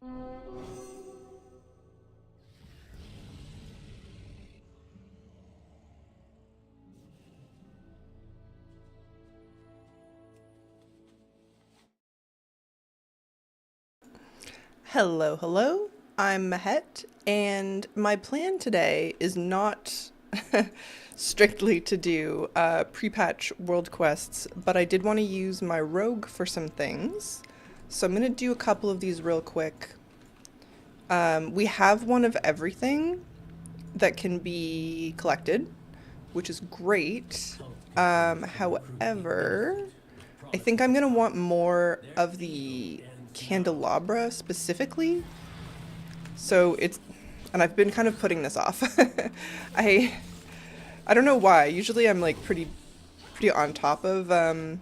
Hello, hello. I'm Mahet, and my plan today is not strictly to do pre-patch world quests, but I did want to use my rogue for some things. So I'm going to do a couple of these real quick. We have one of everything that can be collected, which is great. However, I think I'm going to want more of the candelabra specifically. So and I've been kind of putting this off. I I don't know why. Usually I'm like pretty on top of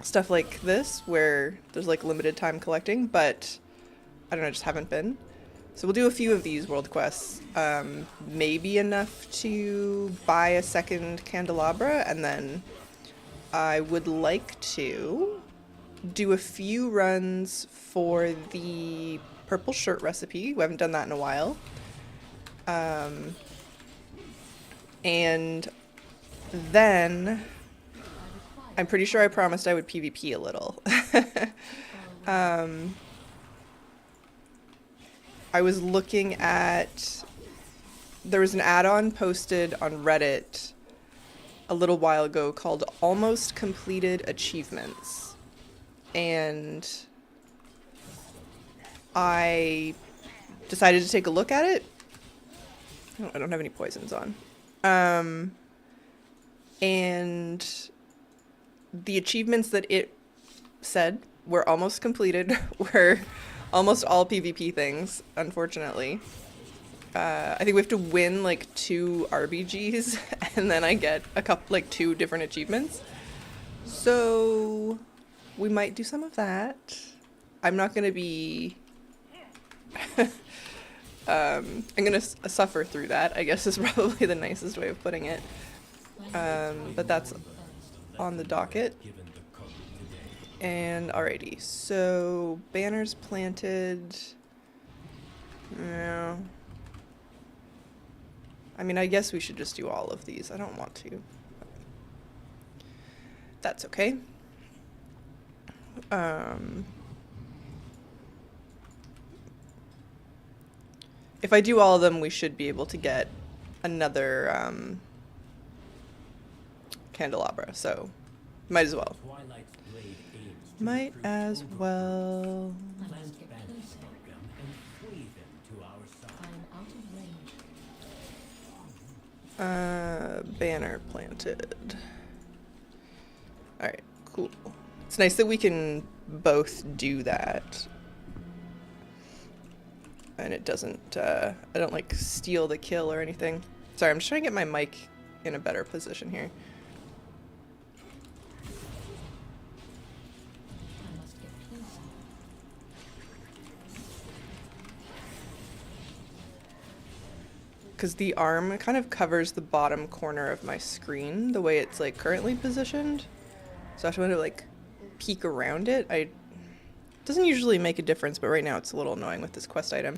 stuff like this where there's like limited time collecting, but I don't know, just haven't been. So we'll do a few of these world quests, maybe enough to buy a second candelabra, and then I would like to do a few runs for the purple shirt recipe. We haven't done that in a while. And then I'm pretty sure I promised I would PvP a little. I was looking at, there was an add-on posted on Reddit a little while ago called Almost Completed Achievements. And I decided to take a look at it. I don't have any poisons on. And the achievements that it said were almost completed were almost all PvP things, unfortunately. I think we have to win like 2 RBGs and then I get a couple, like 2 different achievements. So we might do some of that. I'm not going to be I'm gonna suffer through that, I guess is probably the nicest way of putting it. But that's on the docket. And alrighty, so banners planted. No. I mean, I guess we should just do all of these. I don't want to. That's okay. If I do all of them, we should be able to get another candelabra, so might as well. Might as well. Banner planted. Alright, cool. It's nice that we can both do that. And it doesn't, I don't like steal the kill or anything. Sorry, I'm just trying to get my mic in a better position here. Because the arm kind of covers the bottom corner of my screen, the way it's like currently positioned. So I have to like peek around it. It doesn't usually make a difference, but right now it's a little annoying with this quest item.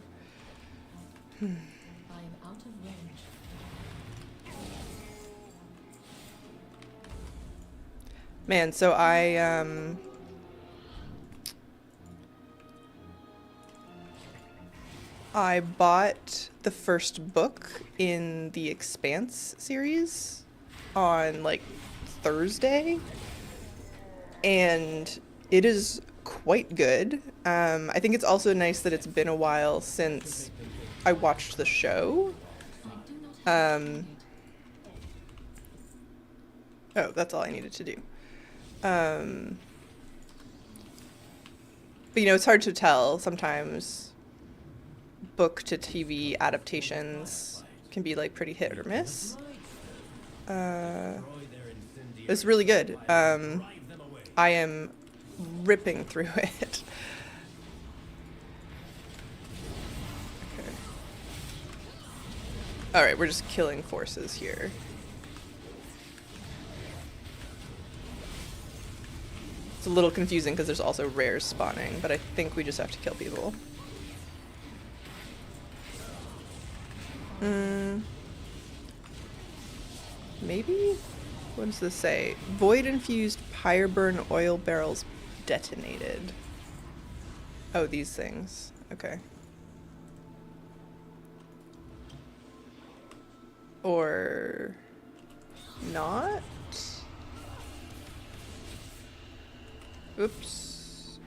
Man, so I bought the first book in the Expanse series on like Thursday, and it is quite good. I think it's also nice that it's been a while since I watched the show. Oh, that's all I needed to do. But you know, it's hard to tell sometimes. Book to TV adaptations can be like pretty hit or miss. It's really good. I am ripping through it. Okay. Alright, we're just killing forces here. It's a little confusing because there's also rares spawning, but I think we just have to kill people. Maybe? What does this say? Void-infused pyre burn oil barrels detonated. Oh, these things. Okay. Or not? Oops.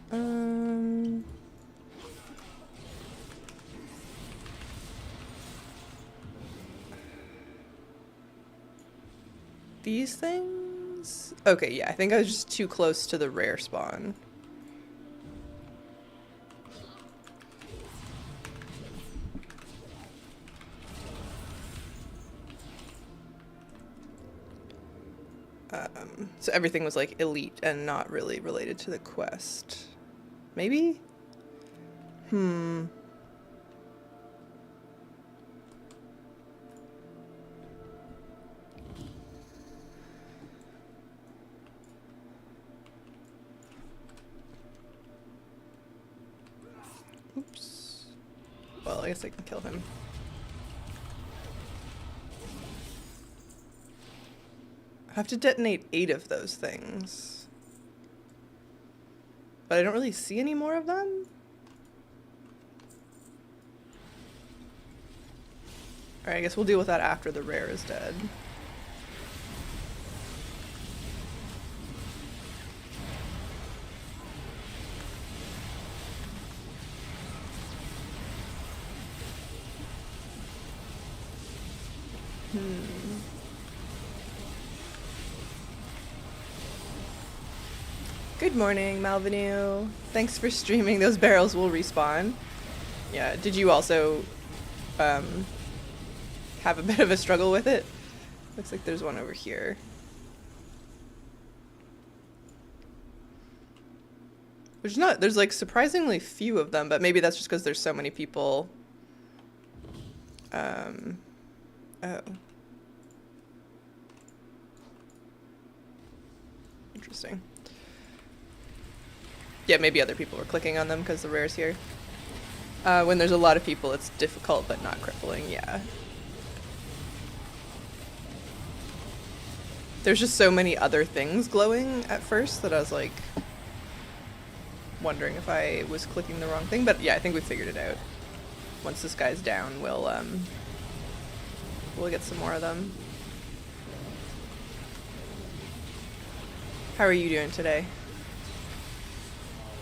These things? Okay, yeah, I think I was just too close to the rare spawn. So everything was like elite and not really related to the quest. Maybe? Oops. Well, I guess I can kill him. I have to detonate 8 of those things. But I don't really see any more of them? Alright, I guess we'll deal with that after the rare is dead. Good morning, Malvenu. Thanks for streaming. Those barrels will respawn. Yeah, did you also have a bit of a struggle with it? Looks like there's one over here. There's like surprisingly few of them, but maybe that's just because there's so many people. Oh. Interesting. Yeah, maybe other people were clicking on them because the rare's here. When there's a lot of people, it's difficult but not crippling, yeah. There's just so many other things glowing at first that I was like wondering if I was clicking the wrong thing, but yeah, I think we figured it out. Once this guy's down, we'll get some more of them. How are you doing today?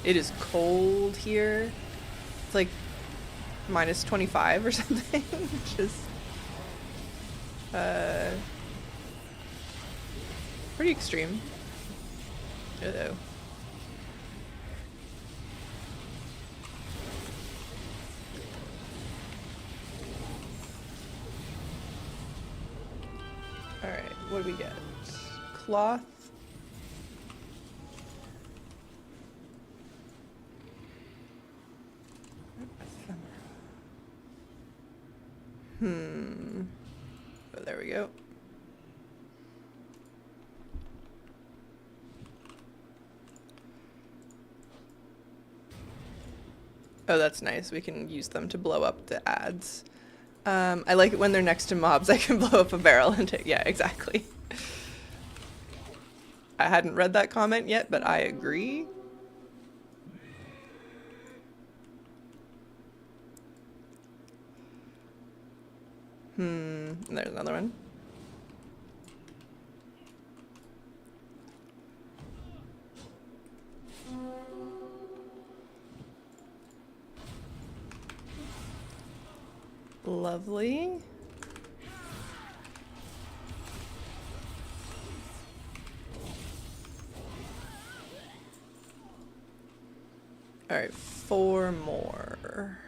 It is cold here. It's like minus 25 or something, which is pretty extreme. Uh-oh. Alright, what do we get? Cloth. Oh, there we go. Oh, that's nice. We can use them to blow up the ads. I like it when they're next to mobs. I can blow up a barrel and take... Yeah, exactly. I hadn't read that comment yet, but I agree. There's another one. Lovely. All right, 4 more.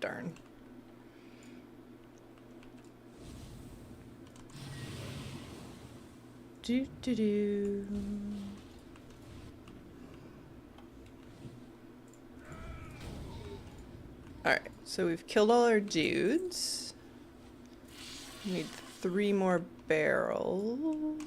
Darn. Do. Alright, so we've killed all our dudes. We need 3 more barrels.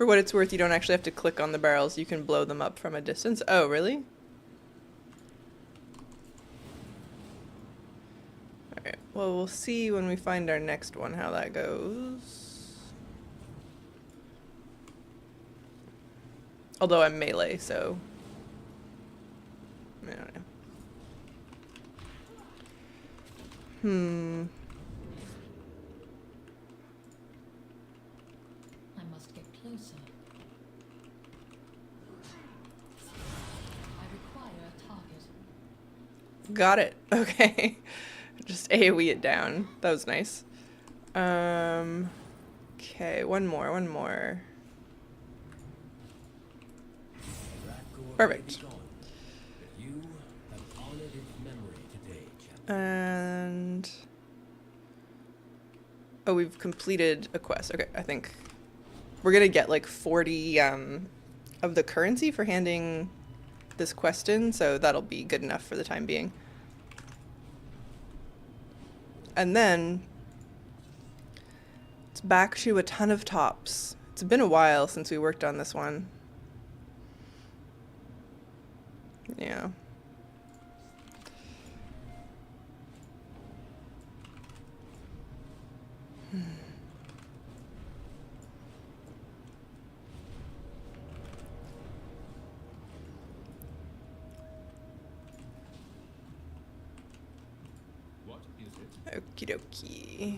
For what it's worth, you don't actually have to click on the barrels. You can blow them up from a distance. Oh, really? Alright, well, we'll see when we find our next one how that goes. Although I'm melee, so... I don't know. I must get closer. I require a target. Got it. Okay. Just AoE it down. That was nice. Okay, one more. Perfect. And... oh, we've completed a quest. Okay, I think we're gonna get like 40 of the currency for handing this quest in, so that'll be good enough for the time being. And then it's back to a ton of tops. It's been a while since we worked on this one. Yeah. Okie dokie.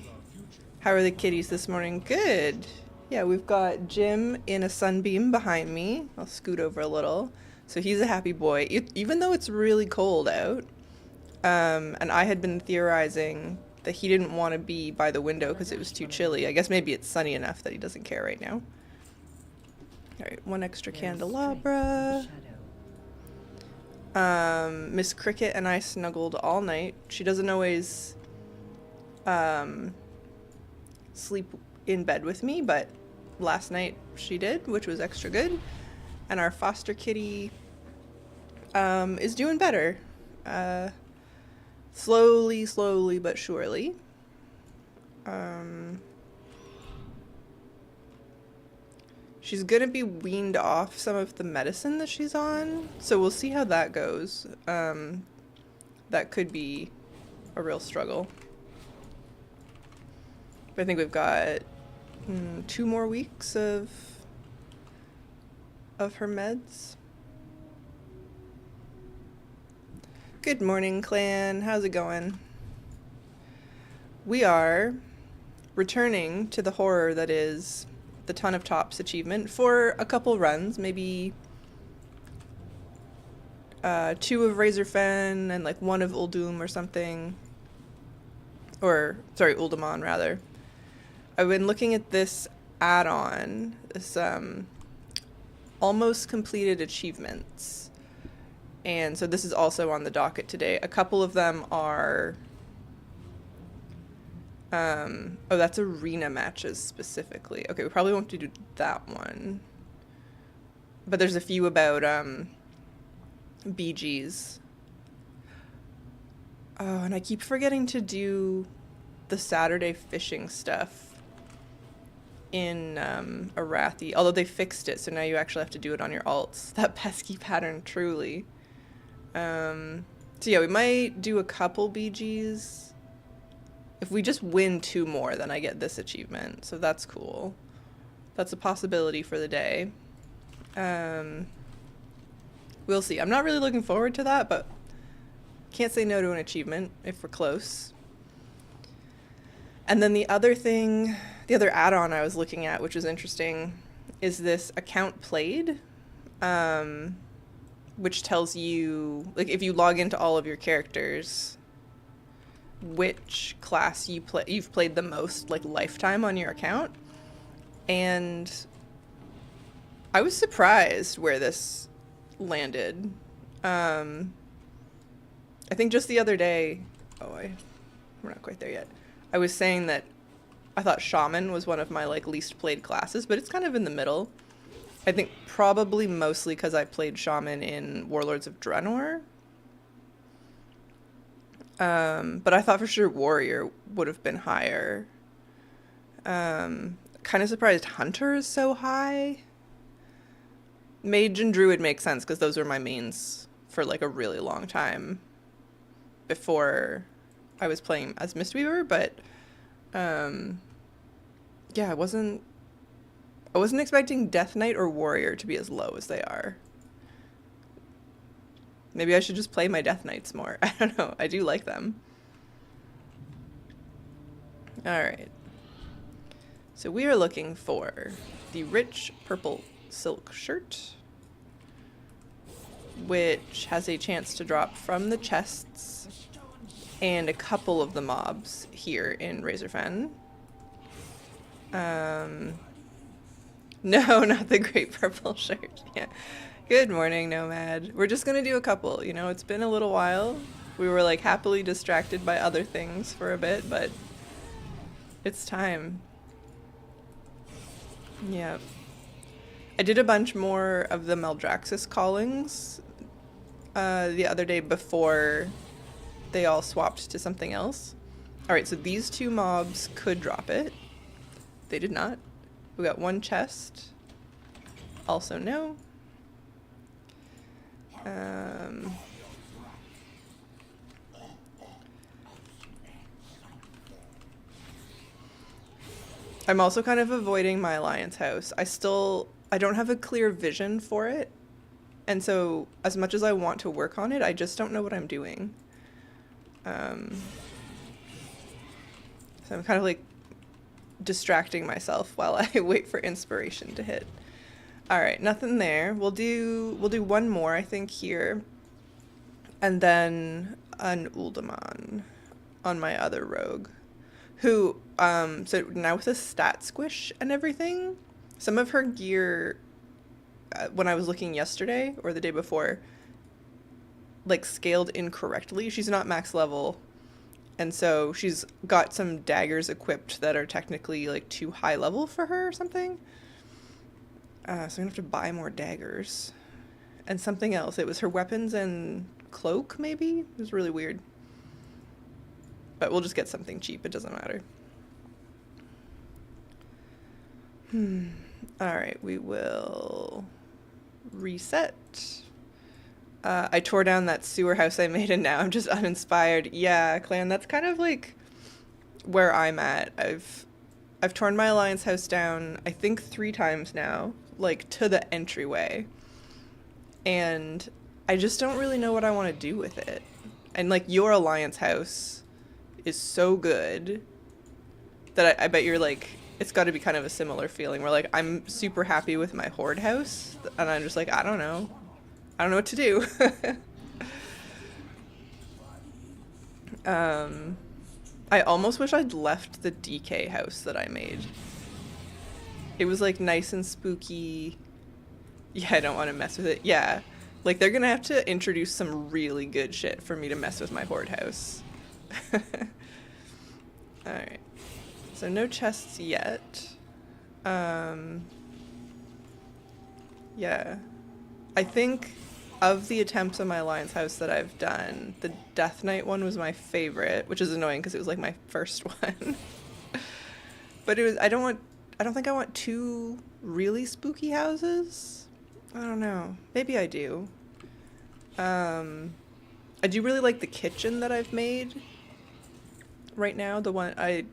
How are the kitties this morning? Good. Yeah, we've got Jim in a sunbeam behind me. I'll scoot over a little. So he's a happy boy, even though it's really cold out. And I had been theorizing that he didn't want to be by the window because it was too chilly. I guess maybe it's sunny enough that he doesn't care right now. Alright, one extra candelabra. Miss Cricket and I snuggled all night. She doesn't always sleep in bed with me, but last night she did, which was extra good. And our foster kitty is doing better. Slowly but surely. She's gonna be weaned off some of the medicine that she's on, so we'll see how that goes. That could be a real struggle. But I think we've got 2 more weeks of her meds. Good morning, clan. How's it going? We are returning to the horror that is the Ton of Tops achievement for a couple runs, maybe 2 of Razorfen and like 1 of Uldum or something. Or, sorry, Uldamon rather. I've been looking at this add-on, this almost completed achievements. And so this is also on the docket today. A couple of them are... oh, that's arena matches specifically. Okay, we probably won't do that one. But there's a few about BGs. Oh, and I keep forgetting to do the Saturday fishing stuff in Arathi. Although they fixed it, so now you actually have to do it on your alts. That pesky pattern, truly. So yeah, we might do a couple BGs. If we just win 2 more, then I get this achievement. So that's cool. That's a possibility for the day. We'll see. I'm not really looking forward to that, but can't say no to an achievement if we're close. And then the other thing, the other add-on I was looking at, which was interesting, is this account played, which tells you, like, if you log into all of your characters, which class you've played the most, like, lifetime on your account. And I was surprised where this landed. I think just the other day, we're not quite there yet. I was saying that I thought Shaman was one of my, like, least played classes, but it's kind of in the middle. I think probably mostly because I played Shaman in Warlords of Draenor. But I thought for sure Warrior would have been higher. Kind of surprised Hunter is so high. Mage and Druid make sense because those were my mains for like a really long time before I was playing as Mistweaver, but yeah, I wasn't expecting Death Knight or Warrior to be as low as they are. Maybe I should just play my Death Knights more. I don't know. I do like them. Alright. So we are looking for the rich purple silk shirt, which has a chance to drop from the chests and a couple of the mobs here in Razorfen. No, not the great purple shirt. Yeah. Good morning, Nomad. We're just gonna do a couple. You know, it's been a little while. We were like happily distracted by other things for a bit, but it's time. Yeah. I did a bunch more of the Maldraxxus callings the other day before they all swapped to something else. Alright, so these two mobs could drop it. They did not. We got one chest. Also no. I'm also kind of avoiding my Alliance house. I don't have a clear vision for it. And so as much as I want to work on it, I just don't know what I'm doing. So I'm kind of like distracting myself while I wait for inspiration to hit. All right, nothing there. We'll do one more, I think, here, and then an Uldaman on my other rogue, who so now with a stat squish and everything, some of her gear when I was looking yesterday or the day before, like scaled incorrectly. She's not max level. And so she's got some daggers equipped that are technically like too high level for her or something. So I'm gonna have to buy more daggers. And something else. It was her weapons and cloak, maybe? It was really weird. But we'll just get something cheap. It doesn't matter. Alright, we will reset. I tore down that sewer house I made and now I'm just uninspired. Yeah, clan, that's kind of like where I'm at. I've torn my Alliance house down, I think 3 times now, like to the entryway. And I just don't really know what I want to do with it. And like your Alliance house is so good that I bet you're like, it's got to be kind of a similar feeling where like I'm super happy with my Horde house and I'm just like, I don't know what to do. I almost wish I'd left the DK house that I made. It was like nice and spooky. Yeah, I don't want to mess with it. Yeah, like they're gonna have to introduce some really good shit for me to mess with my Horde house. Alright, so no chests yet. Yeah, I think of the attempts on my Alliance house that I've done, the Death Knight one was my favorite, which is annoying because it was like my first one. But it was, I don't think I want 2 really spooky houses. I don't know. Maybe I do. I do really like the kitchen that I've made right now. The one I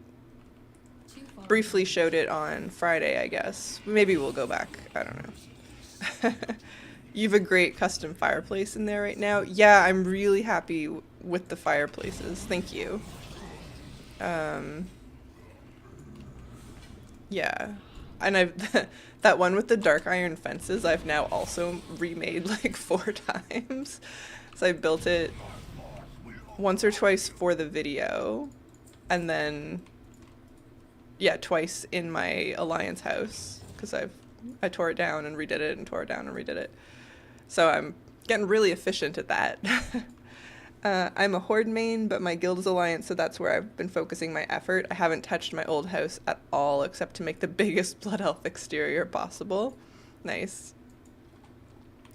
briefly showed it on Friday, I guess. Maybe we'll go back. I don't know. You have a great custom fireplace in there right now. Yeah, I'm really happy with the fireplaces. Thank you. Yeah. And I've that one with the dark iron fences, I've now also remade like 4 times. So I built it once or twice for the video, and then yeah, twice in my Alliance house because I tore it down and redid it and tore it down and redid it. So I'm getting really efficient at that. I'm a Horde main, but my guild is Alliance, so that's where I've been focusing my effort. I haven't touched my old house at all, except to make the biggest Blood Elf exterior possible. Nice.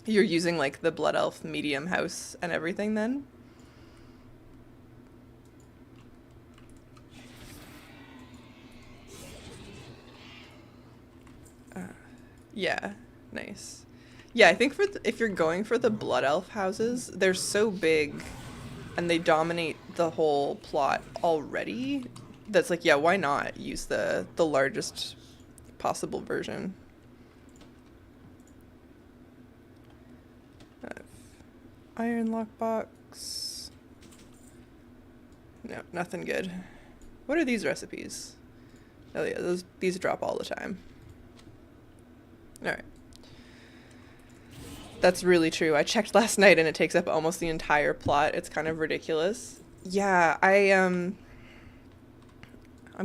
You're using, like, the Blood Elf medium house and everything, then? Yeah, nice. Yeah, I think if you're going for the Blood Elf houses, they're so big and they dominate the whole plot already. That's like, yeah, why not use the largest possible version? Iron lockbox. No, nothing good. What are these recipes? Oh yeah, these drop all the time. Alright. That's really true. I checked last night and it takes up almost the entire plot. It's kind of ridiculous. Yeah, I'm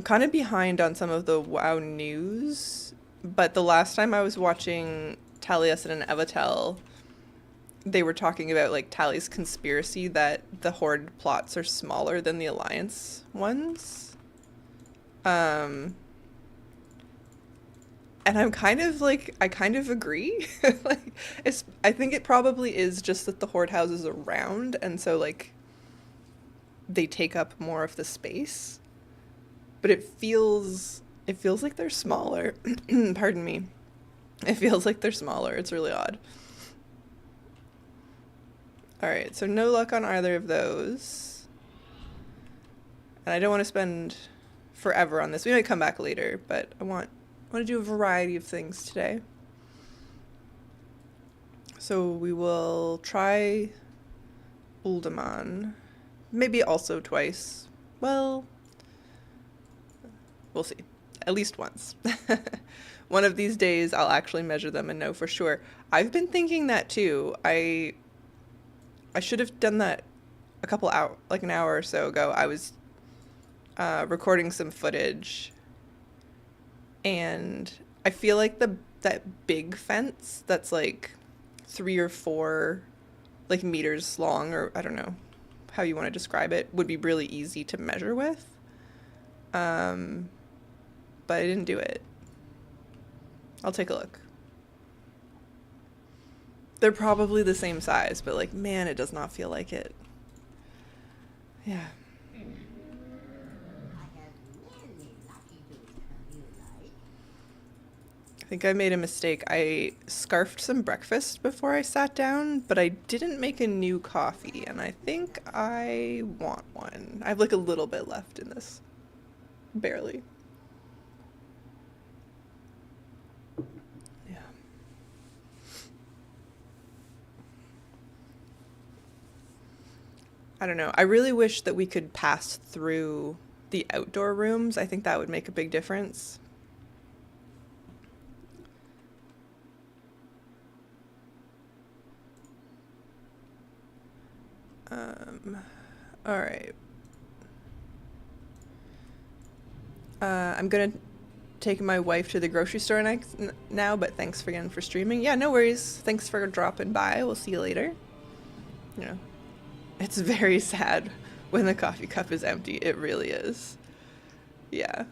kind of behind on some of the WoW news, but the last time I was watching Taliesin and Evatel, they were talking about like Tally's conspiracy that the Horde plots are smaller than the Alliance ones. And I'm kind of like, I kind of agree. Like, I think it probably is just that the Horde houses are round, and so like they take up more of the space. But it feels like they're smaller. Pardon me. It feels like they're smaller. It's really odd. All right, so no luck on either of those. And I don't want to spend forever on this. We might come back later, but I want to do a variety of things today. So we will try Uldaman. Maybe also twice. Well, we'll see. At least once. One of these days I'll actually measure them and know for sure. I've been thinking that too. I should have done that a couple hours, like an hour or so ago. I was recording some footage, and I feel like that big fence that's like 3 or 4 like meters long, or I don't know how you want to describe it, would be really easy to measure with. But I didn't do it. I'll take a look. They're probably the same size, but like, man, it does not feel like it. Yeah. I think I made a mistake. I scarfed some breakfast before I sat down, but I didn't make a new coffee, and I think I want one. I have like a little bit left in this. Barely. Yeah. I don't know. I really wish that we could pass through the outdoor rooms. I think that would make a big difference. All right. I'm gonna take my wife to the grocery store now, but thanks again for streaming. Yeah, no worries. Thanks for dropping by. We'll see you later. You know, it's very sad when the coffee cup is empty. It really is. Yeah.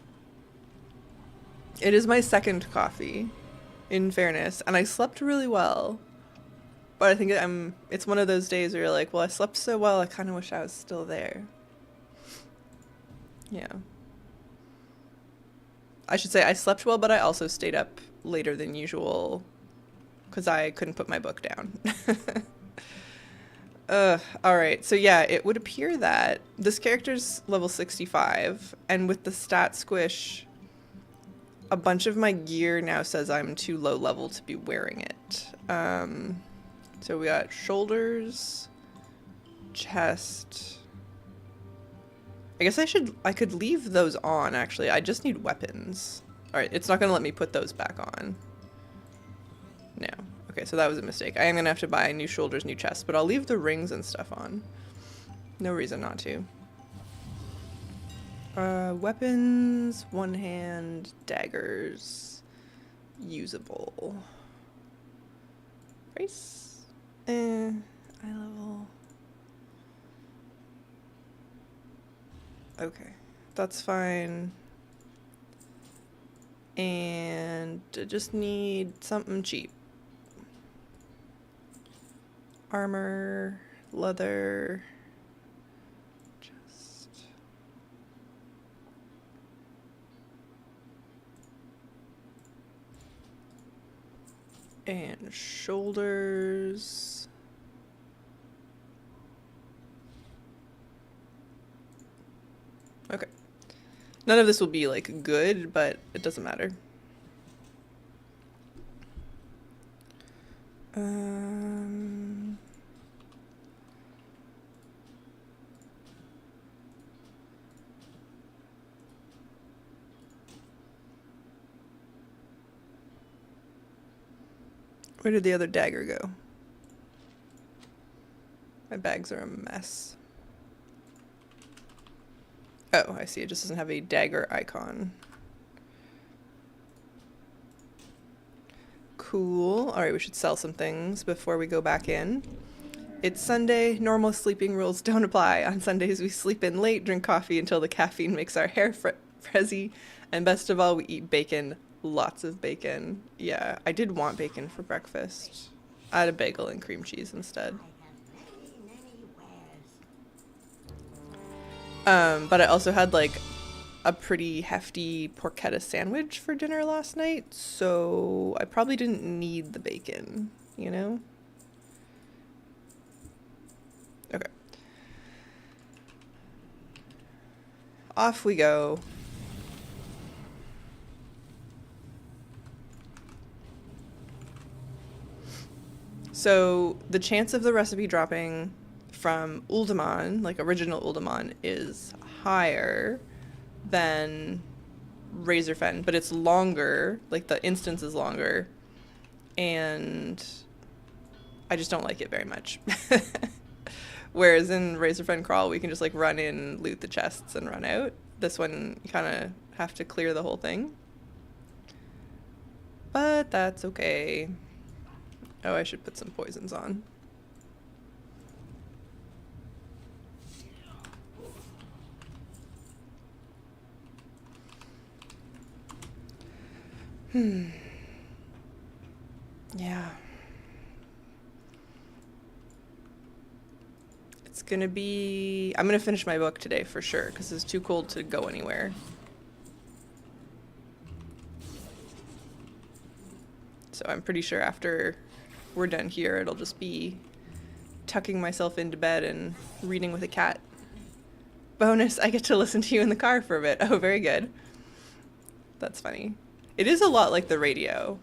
It is my second coffee, in fairness, and I slept really well. But I think it's one of those days where you're like, well, I slept so well, I kind of wish I was still there. Yeah. I should say I slept well, but I also stayed up later than usual because I couldn't put my book down. All right. So yeah, it would appear that this character's level 65, and with the stat squish, a bunch of my gear now says I'm too low level to be wearing it. So we got shoulders, chest. I guess I could leave those on, actually. I just need weapons. All right, it's not gonna let me put those back on. No. Okay, so that was a mistake. I am gonna have to buy new shoulders, new chest, but I'll leave the rings and stuff on. No reason not to. Weapons, one hand, daggers, usable. Price? Eye level. Okay, that's fine. And I just need something cheap. Armor, leather, just... And shoulders. Okay. None of this will be like good, but it doesn't matter. Where did the other dagger go? My bags are a mess. Oh, I see. It just doesn't have a dagger icon. Cool. All right, we should sell some things before we go back in. It's Sunday. Normal sleeping rules don't apply. On Sundays, we sleep in late, drink coffee until the caffeine makes our hair frizzy, and best of all, we eat bacon. Lots of bacon. Yeah, I did want bacon for breakfast. I had a bagel and cream cheese instead. But I also had like a pretty hefty porchetta sandwich for dinner last night, so I probably didn't need the bacon, you know? Okay. Off we go. So the chance of the recipe dropping from Uldaman, like original Uldaman, is higher than Razorfen, but it's longer, like the instance is longer, and I just don't like it very much. Whereas in Razorfen Crawl, we can just like run in, loot the chests, and run out. This one, you kind of have to clear the whole thing. But that's okay. Oh, I should put some poisons on. Yeah. It's gonna be... I'm gonna finish my book today for sure, because it's too cold to go anywhere. So I'm pretty sure after we're done here, it'll just be tucking myself into bed and reading with a cat. Bonus, I get to listen to you in the car for a bit. Oh, very good. That's funny. It is a lot like the radio,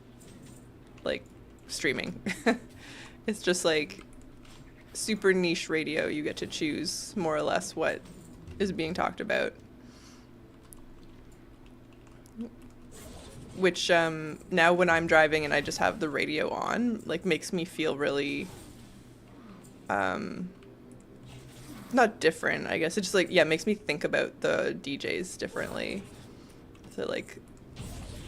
like streaming. It's just like super niche radio. You get to choose more or less what is being talked about. Which now when I'm driving and I just have the radio on, like makes me feel really not different, I guess. It's just like, yeah, it makes me think about the DJs differently. So like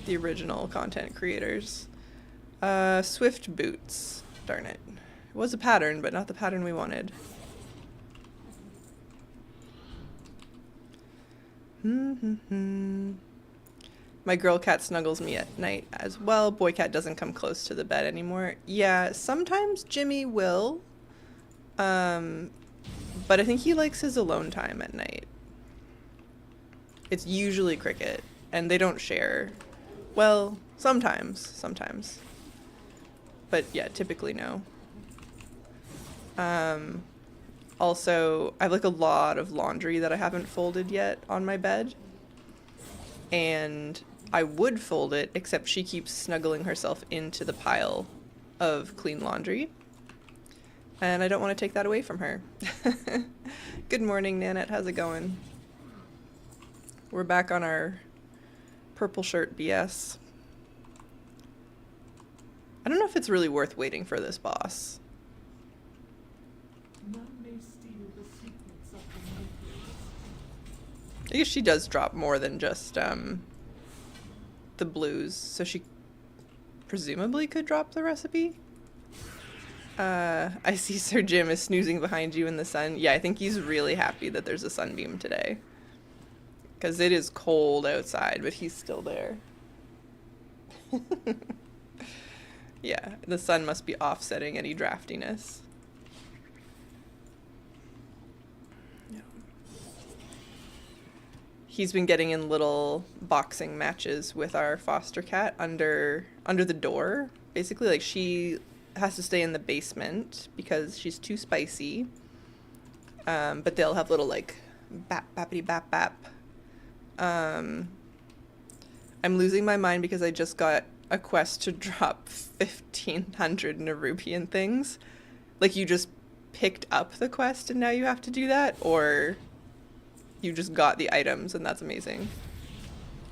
the original content creators. Swift boots. Darn it. It was a pattern, but not the pattern we wanted. My girl cat snuggles me at night as well. Boy cat doesn't come close to the bed anymore. Yeah, sometimes Jimmy will. But I think he likes his alone time at night. It's usually Cricket, and they don't share. Well, sometimes. But yeah, typically no. Also, I have like a lot of laundry that I haven't folded yet on my bed. And I would fold it, except she keeps snuggling herself into the pile of clean laundry. And I don't want to take that away from her. Good morning, Nanette. How's it going? We're back on our purple shirt BS. I don't know if it's really worth waiting for this boss. None may steal the secrets of the Matrix. I guess she does drop more than just the blues, so she presumably could drop the recipe. I see Sir Jim is snoozing behind you in the sun. Yeah, I think he's really happy that there's a sunbeam today. Because it is cold outside, but he's still there. Yeah, the sun must be offsetting any draftiness. Yeah. He's been getting in little boxing matches with our foster cat under the door. Basically, like, she has to stay in the basement because she's too spicy. But they'll have little, like, bap, bappity bap bap. I'm losing my mind because I just got a quest to drop 1,500 Nerubian things. Like, you just picked up the quest and now you have to do that, or you just got the items and that's amazing.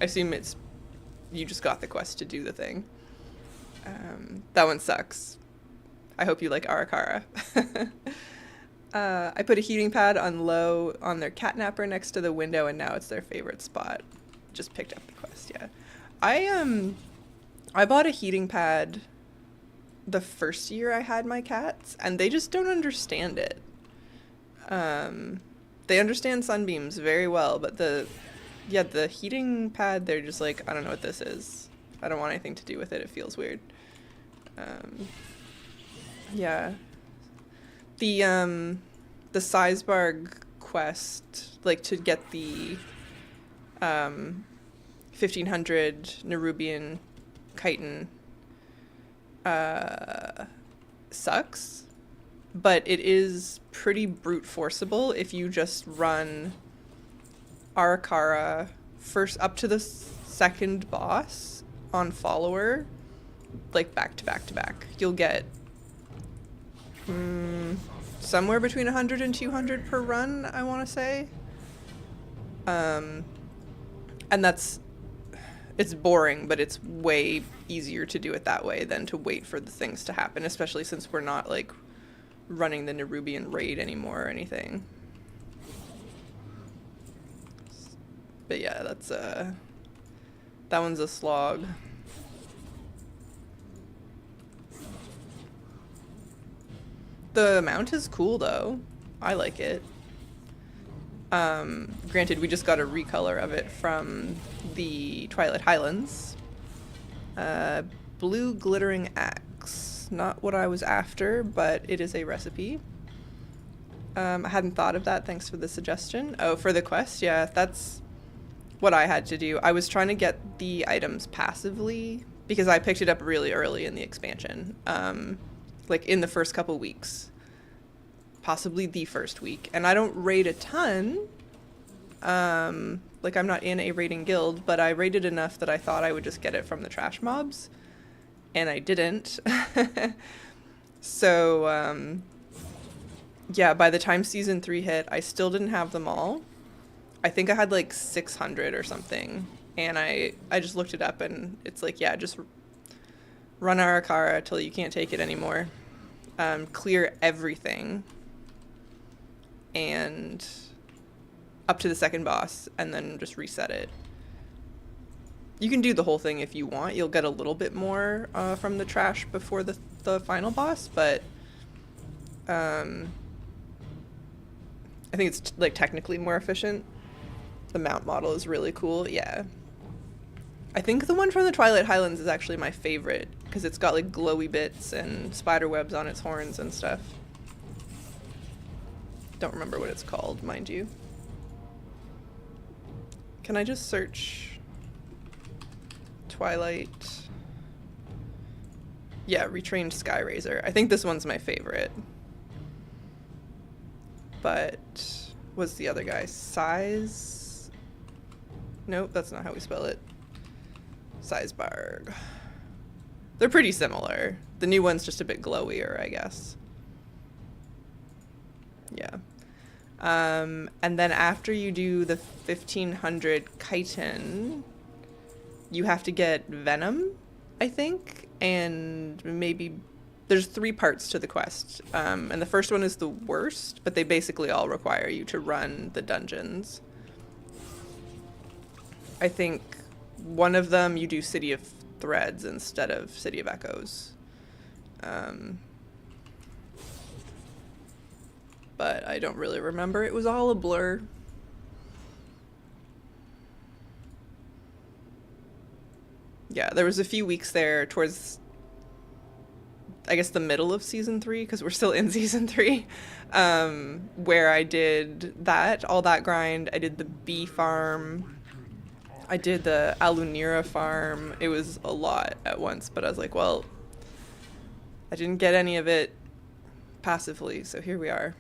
I assume it's you just got the quest to do the thing. That one sucks. I hope you like Arakara. I put a heating pad on low on their catnapper next to the window, and now it's their favorite spot. Just picked up the quest, yeah. I bought a heating pad the first year I had my cats, and they just don't understand it. They understand sunbeams very well, but the heating pad, they're just like, I don't know what this is. I don't want anything to do with it. It feels weird. Yeah. The Seisbarg quest, like, to get the 1,500 Nerubian chitin sucks, but it is pretty brute forceable if you just run Arakara first up to the second boss on follower, like back to back to back. You'll get somewhere between 100 and 200 per run, I want to say. And it's boring, but it's way easier to do it that way than to wait for the things to happen, especially since we're not, like, running the Nerubian raid anymore or anything. But yeah, that's that one's a slog. The mount is cool though. I like it. Granted, we just got a recolor of it from the Twilight Highlands. Blue glittering axe. Not what I was after, but it is a recipe. I hadn't thought of that. Thanks for the suggestion. Oh, for the quest? Yeah, that's what I had to do. I was trying to get the items passively because I picked it up really early in the expansion. Like in the first couple weeks. Possibly the first week. And I don't raid a ton. Like, I'm not in a raiding guild, but I raided enough that I thought I would just get it from the trash mobs. And I didn't. So, yeah, by the time season 3 hit, I still didn't have them all. I think I had like 600 or something. And I just looked it up and it's like, yeah, just run Arakara till you can't take it anymore. Clear everything. And up to the second boss, and then just reset it. You can do the whole thing if you want. You'll get a little bit more from the trash before the final boss, but I think it's like technically more efficient. The mount model is really cool, yeah. I think the one from the Twilight Highlands is actually my favorite because it's got like glowy bits and spider webs on its horns and stuff. Don't remember what it's called, mind you. Can I just search Twilight? Yeah, Retrained Skyraiser. I think this one's my favorite. But what's the other guy? Size? Nope, that's not how we spell it. Seisbarg. They're pretty similar. The new one's just a bit glowier, I guess. Yeah. And then after you do the 1,500 chitin, you have to get Venom, I think, and maybe there's 3 parts to the quest. And the first one is the worst, but they basically all require you to run the dungeons. I think one of them you do City of Threads instead of City of Echoes. But I don't really remember. It was all a blur. Yeah, there was a few weeks there towards, I guess, the middle of season 3, because we're still in season 3, where I did all that grind. I did the bee farm. I did the Alunira farm. It was a lot at once, but I was like, well, I didn't get any of it passively, so here we are.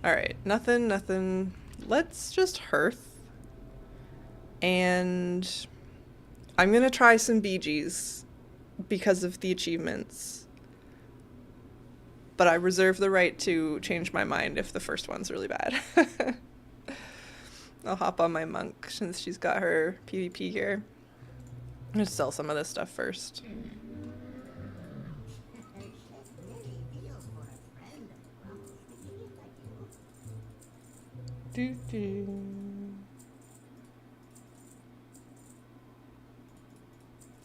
Alright, nothing. Let's just hearth. And I'm gonna try some BGs because of the achievements. But I reserve the right to change my mind if the first one's really bad. I'll hop on my monk since she's got her PvP gear. I'm gonna sell some of this stuff first.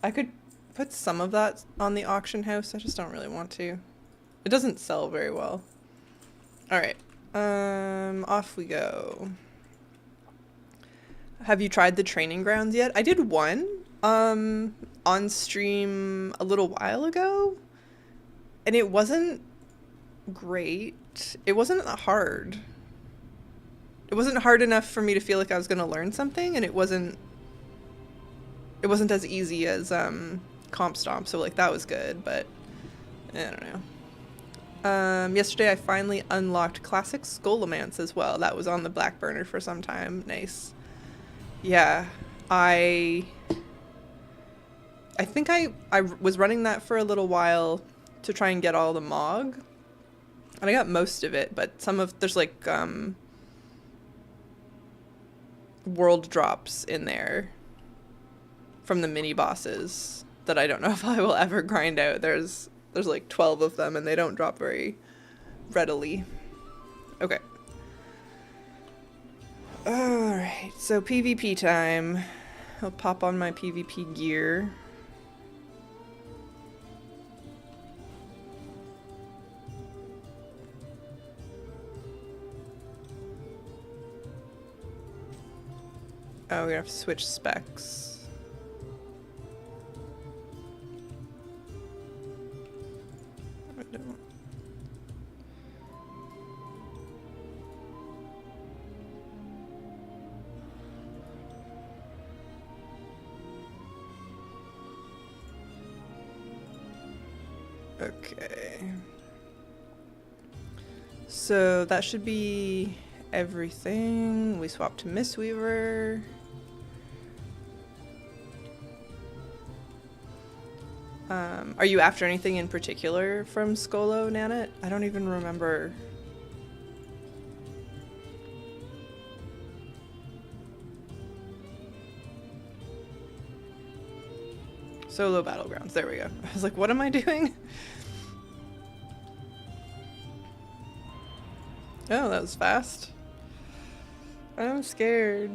I could put some of that on the auction house. I just don't really want to. It doesn't sell very well. Alright. Off we go. Have you tried the training grounds yet? I did one on stream a little while ago, and it wasn't great. It wasn't hard. It wasn't hard enough for me to feel like I was going to learn something, and it wasn't as easy as Comp Stomp, so like that was good, but I don't know. Yesterday I finally unlocked Classic Scholomance as well. That was on the back burner for some time. Nice. Yeah, I think I was running that for a little while to try and get all the Mog, and I got most of it, but there's like world drops in there from the mini bosses that I don't know if I will ever grind out. There's like 12 of them and they don't drop very readily. Okay. Alright, so PvP time. I'll pop on my PvP gear. Oh, we have to switch specs. I don't. Okay. So that should be everything. We swapped to Mistweaver. Are you after anything in particular from Skolo, Nanette? I don't even remember. Solo Battlegrounds, there we go. I was like, what am I doing? Oh, that was fast. I'm scared.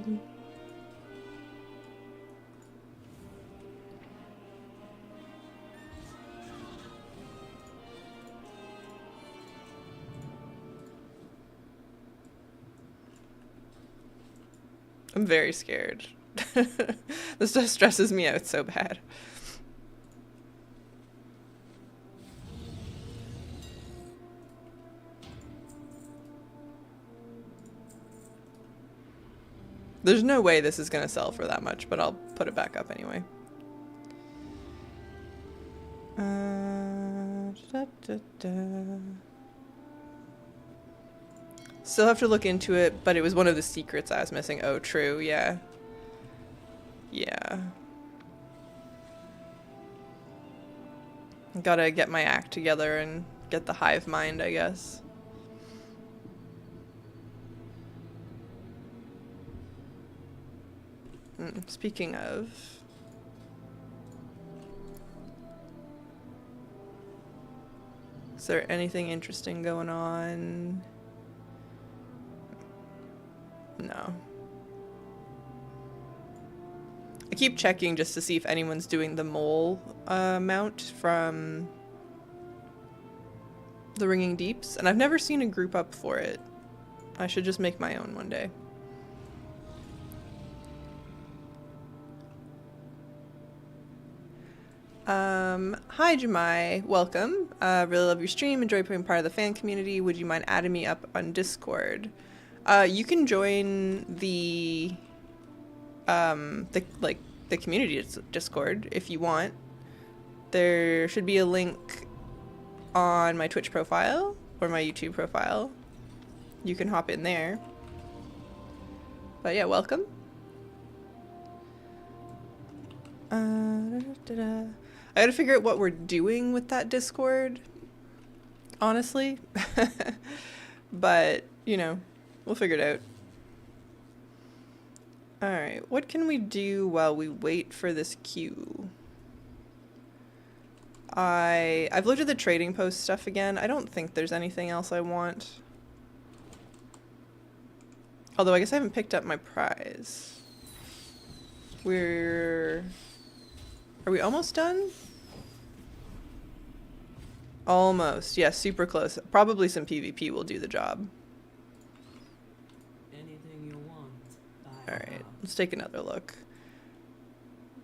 I'm very scared. This stuff stresses me out so bad. There's no way this is gonna sell for that much, but I'll put it back up anyway. Still have to look into it, but it was one of the secrets I was missing. Oh, true, yeah. Yeah. Gotta get my act together and get the hive mind, I guess. Speaking of... Is there anything interesting going on? No. I keep checking just to see if anyone's doing the mole mount from the Ringing Deeps, and I've never seen a group up for it. I should just make my own one day. Hi Jemai, welcome. Really love your stream, enjoy being part of the fan community. Would you mind adding me up on Discord? You can join the community Discord if you want. There should be a link on my Twitch profile or my YouTube profile. You can hop in there. But yeah, welcome. I gotta figure out what we're doing with that Discord, honestly. But, you know, we'll figure it out. Alright, what can we do while we wait for this queue? I've looked at the trading post stuff again. I don't think there's anything else I want. Although I guess I haven't picked up my prize. Are we almost done? Almost. Yeah, super close. Probably some PvP will do the job. Anything you want. Alright, let's take another look.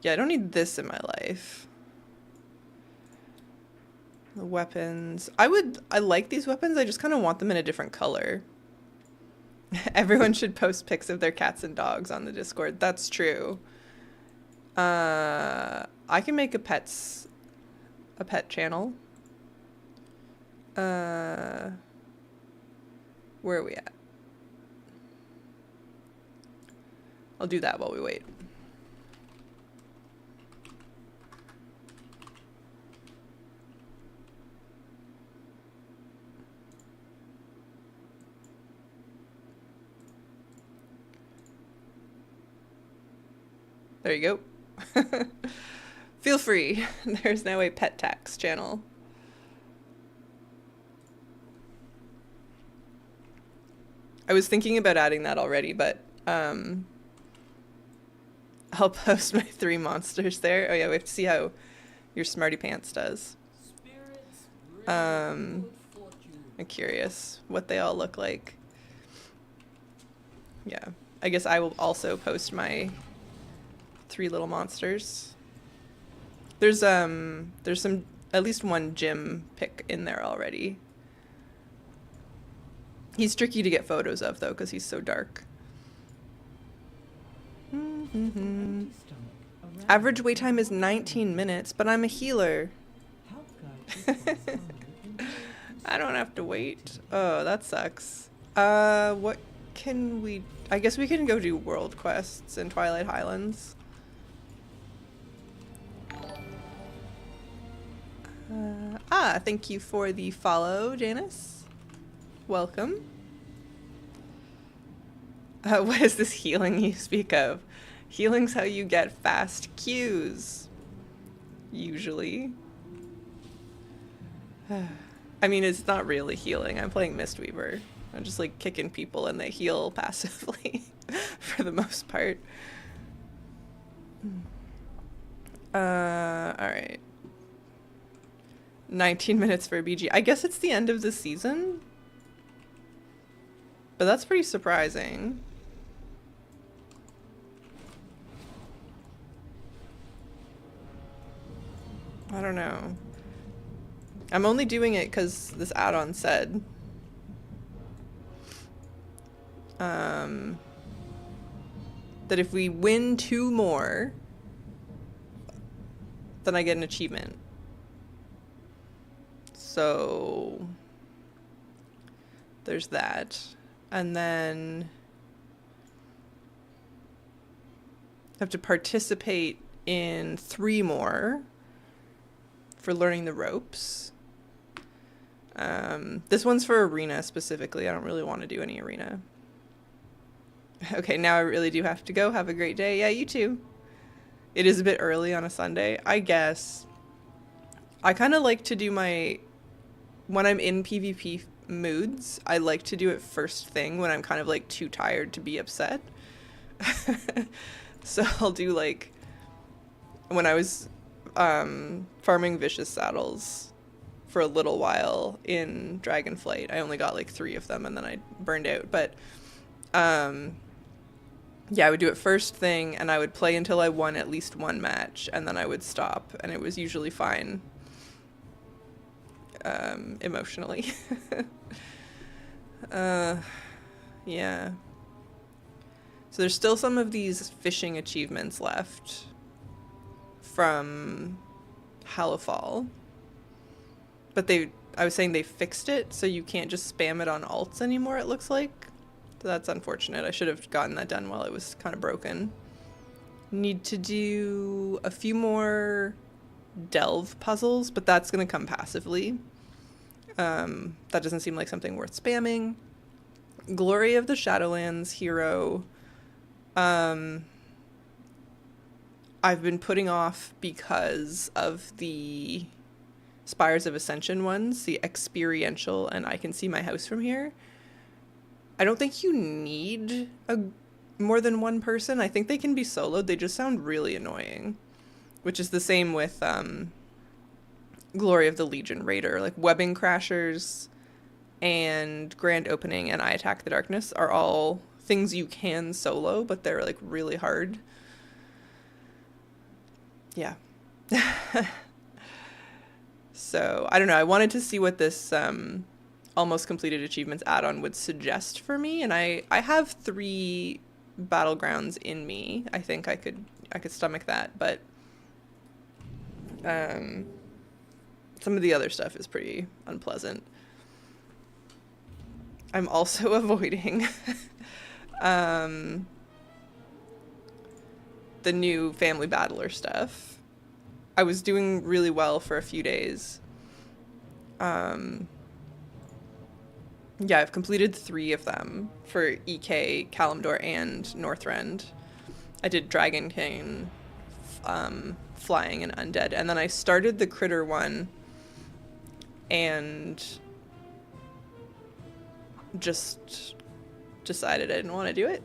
Yeah, I don't need this in my life. The weapons. I like these weapons, I just kind of want them in a different color. Everyone should post pics of their cats and dogs on the Discord. That's true. I can make a pet channel. Where are we at? I'll do that while we wait. There you go. Feel free. There's now a pet tax channel. I was thinking about adding that already, but I'll post my 3 monsters there. Oh yeah, we have to see how your Smarty Pants does. I'm curious what they all look like. Yeah, I guess I will also post my 3 little monsters. There's some, at least one gym pic in there already. He's tricky to get photos of though, because he's so dark. Average wait time is 19 minutes, but I'm a healer. I don't have to wait. Oh, that sucks. What can we... I guess we can go do world quests in Twilight Highlands. Thank you for the follow, Janice. Welcome. What is this healing you speak of? Healing's how you get fast queues. Usually. I mean, it's not really healing. I'm playing Mistweaver. I'm just like kicking people and they heal passively for the most part. Alright. 19 minutes for a BG. I guess it's the end of the season. But that's pretty surprising. I don't know. I'm only doing it because this add-on said. That if we win 2 more, then I get an achievement. So there's that. And then I have to participate in 3 more for learning the ropes. This one's for arena specifically. I don't really want to do any arena. Okay, now I really do have to go. Have a great day. Yeah, you too. It is a bit early on a Sunday, I guess. I kind of like to do when I'm in PvP moods, I like to do it first thing when I'm kind of like too tired to be upset. So I'll do like when I was farming vicious saddles for a little while in Dragonflight. I only got like 3 of them and then I burned out. But yeah, I would do it first thing and I would play until I won at least 1 match and then I would stop and it was usually fine emotionally. Yeah. So there's still some of these fishing achievements left from Halifal. But I was saying they fixed it, so you can't just spam it on alts anymore, it looks like. So that's unfortunate. I should have gotten that done while it was kind of broken. Need to do a few more delve puzzles, but that's going to come passively. That doesn't seem like something worth spamming. Glory of the Shadowlands hero. I've been putting off because of the Spires of Ascension ones, the experiential and I can see my house from here. I don't think you need more than one person. I think they can be soloed. They just sound really annoying, which is the same with Glory of the Legion Raider. Like Webbing Crashers and Grand Opening and I Attack the Darkness are all things you can solo, but they're like really hard. Yeah. So I don't know. I wanted to see what this almost completed achievements add-on would suggest for me, and I have 3 battlegrounds in me. I think I could stomach that, but some of the other stuff is pretty unpleasant. I'm also avoiding the new Family Battler stuff. I was doing really well for a few days. Yeah, I've completed 3 of them for EK, Kalimdor, and Northrend. I did Dragon King, Flying, and Undead, and then I started the Critter one and just decided I didn't want to do it.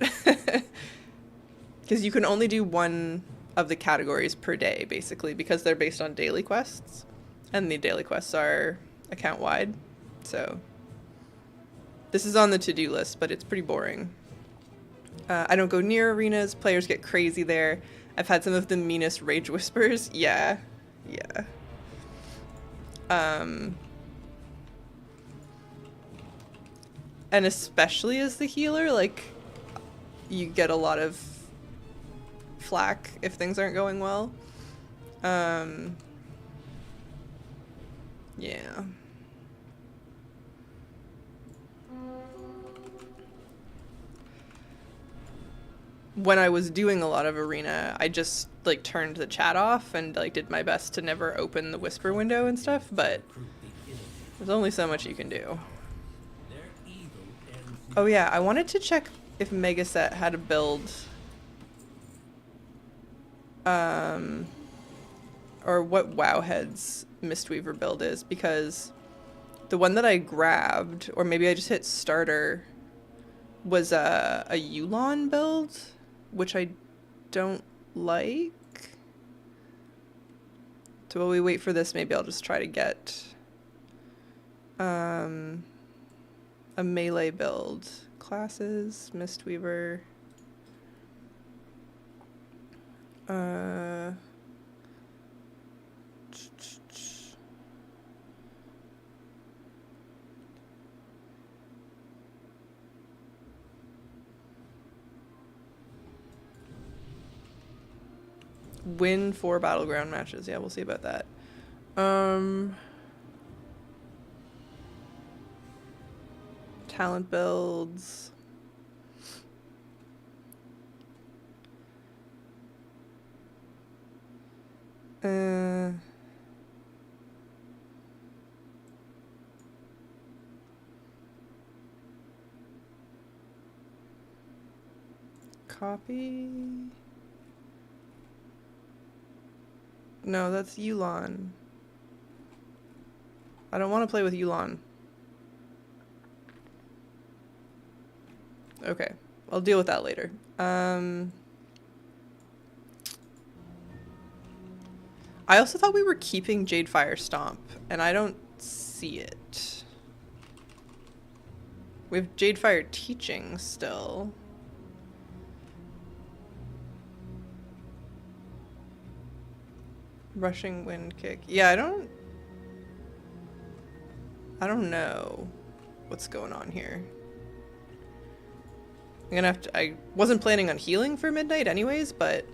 Because you can only do one of the categories per day, basically, because they're based on daily quests, and the daily quests are account-wide, so this is on the to-do list, but it's pretty boring. I don't go near arenas. Players get crazy there. I've had some of the meanest rage whispers. Yeah. And especially as the healer, like, you get a lot of flack if things aren't going well. Yeah. When I was doing a lot of arena, I just like turned the chat off and like did my best to never open the whisper window and stuff, but there's only so much you can do. Oh yeah, I wanted to check if Megaset had a build or what Wowhead's Mistweaver build is, because the one that I grabbed, or maybe I just hit starter, was a Yulon build, which I don't like. So while we wait for this, maybe I'll just try to get a melee build. Classes, Mistweaver. Win 4 battleground matches. Yeah, we'll see about that. Talent builds. Copy. No, that's Yulon. I don't want to play with Yulon. Okay, I'll deal with that later. I also thought we were keeping Jadefire Stomp, and I don't see it. We have Jadefire Teaching still. Rushing Wind Kick. Yeah, I don't know what's going on here. I'm gonna have to, I wasn't planning on healing for midnight anyways, but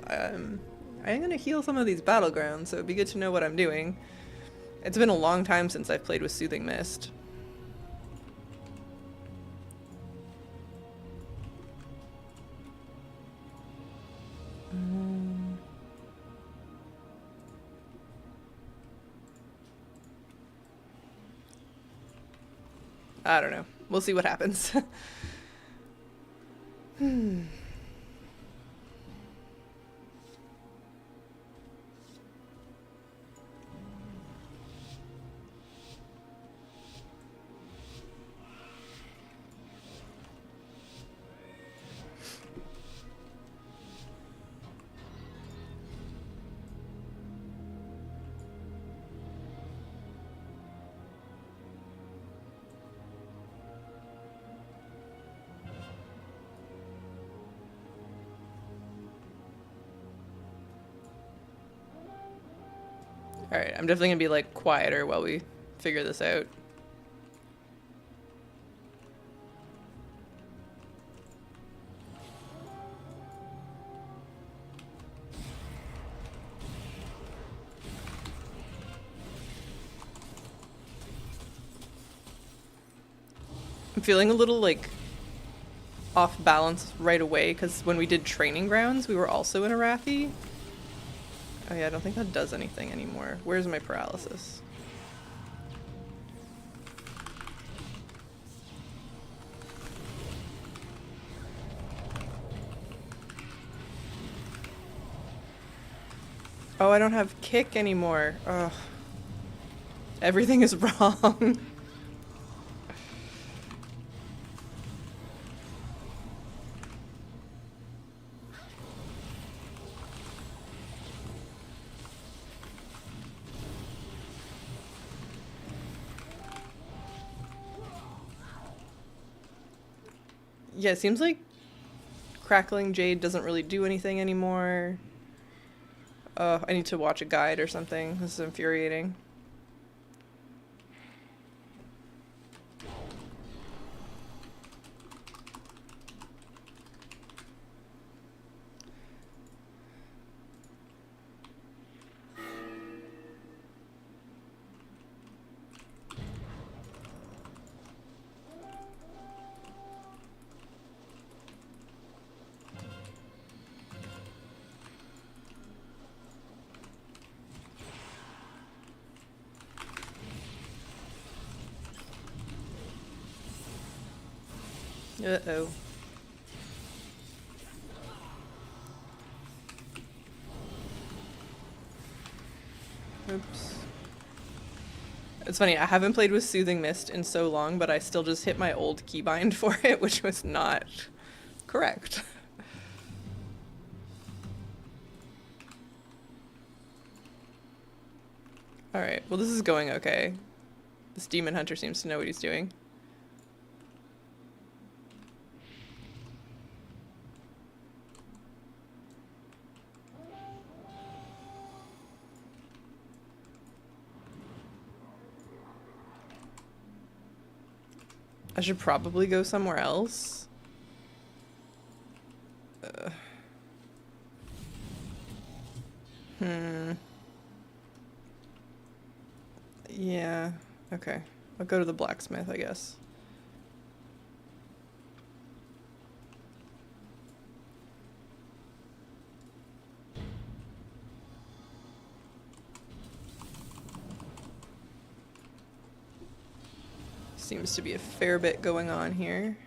I'm gonna heal some of these battlegrounds, so it'd be good to know what I'm doing. It's been a long time since I've played with Soothing Mist. I don't know. We'll see what happens. Alright, I'm definitely gonna be like quieter while we figure this out. I'm feeling a little like off balance right away because when we did training grounds, we were also in Arathi. Oh yeah, I don't think that does anything anymore. Where's my paralysis? Oh, I don't have kick anymore. Ugh. Everything is wrong. Yeah, it seems like Crackling Jade doesn't really do anything anymore. I need to watch a guide or something. This is infuriating. Uh-oh. Oops. It's funny, I haven't played with Soothing Mist in so long, but I still just hit my old keybind for it, which was not correct. Alright, well this is going okay. This demon hunter seems to know what he's doing. I should probably go somewhere else. Yeah, okay. I'll go to the blacksmith, I guess. Seems to be a fair bit going on here.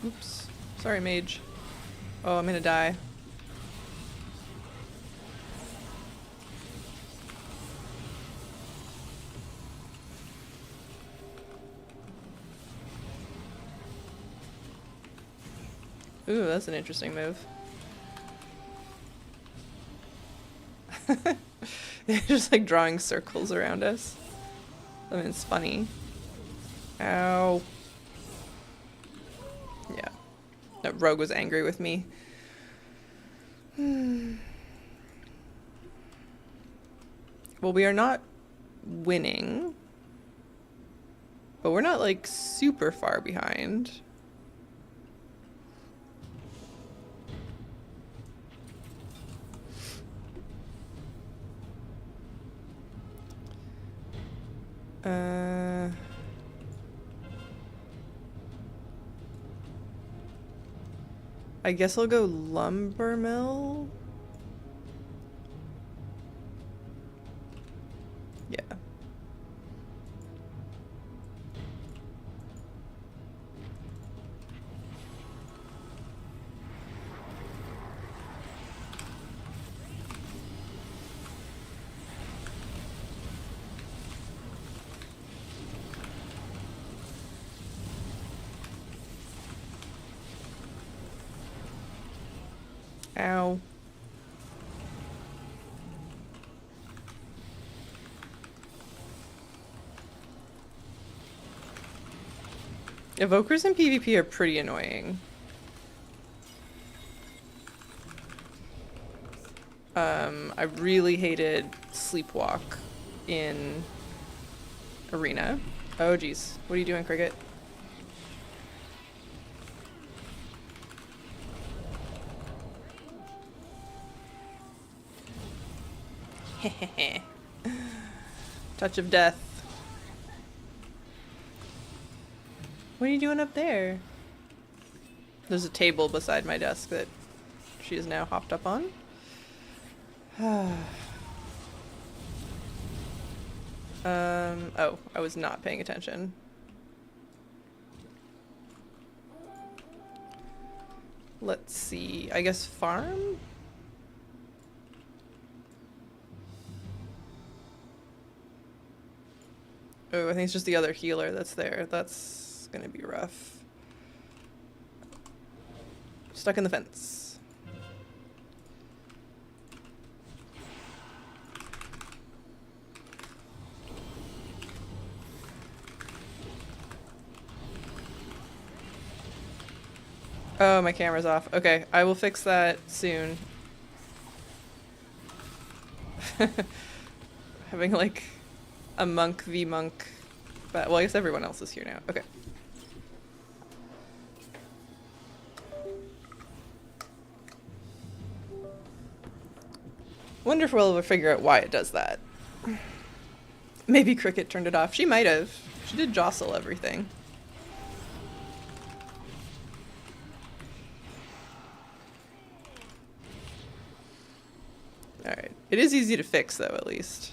Oops. Sorry, mage. Oh, I'm gonna die. Ooh, that's an interesting move. Just like drawing circles around us. I mean, it's funny. Ow. Yeah. No, Rogue was angry with me. Well, we are not winning. But we're not like super far behind. I guess I'll go lumber mill. Yeah. Ow. Evokers in PvP are pretty annoying. I really hated Sleepwalk in Arena. Oh geez, what are you doing, Cricket? Touch of death. What are you doing up there? There's a table beside my desk that she is now hopped up on. Oh, I was not paying attention. Let's see, I guess farm? Oh, I think it's just the other healer that's there. That's gonna be rough. Stuck in the fence. Oh, my camera's off. Okay, I will fix that soon. Having like a monk v monk, but well, I guess everyone else is here now. Okay. Wonder if we'll ever figure out why it does that. Maybe Cricket turned it off. She might have. She did jostle everything. Alright. It is easy to fix though, at least.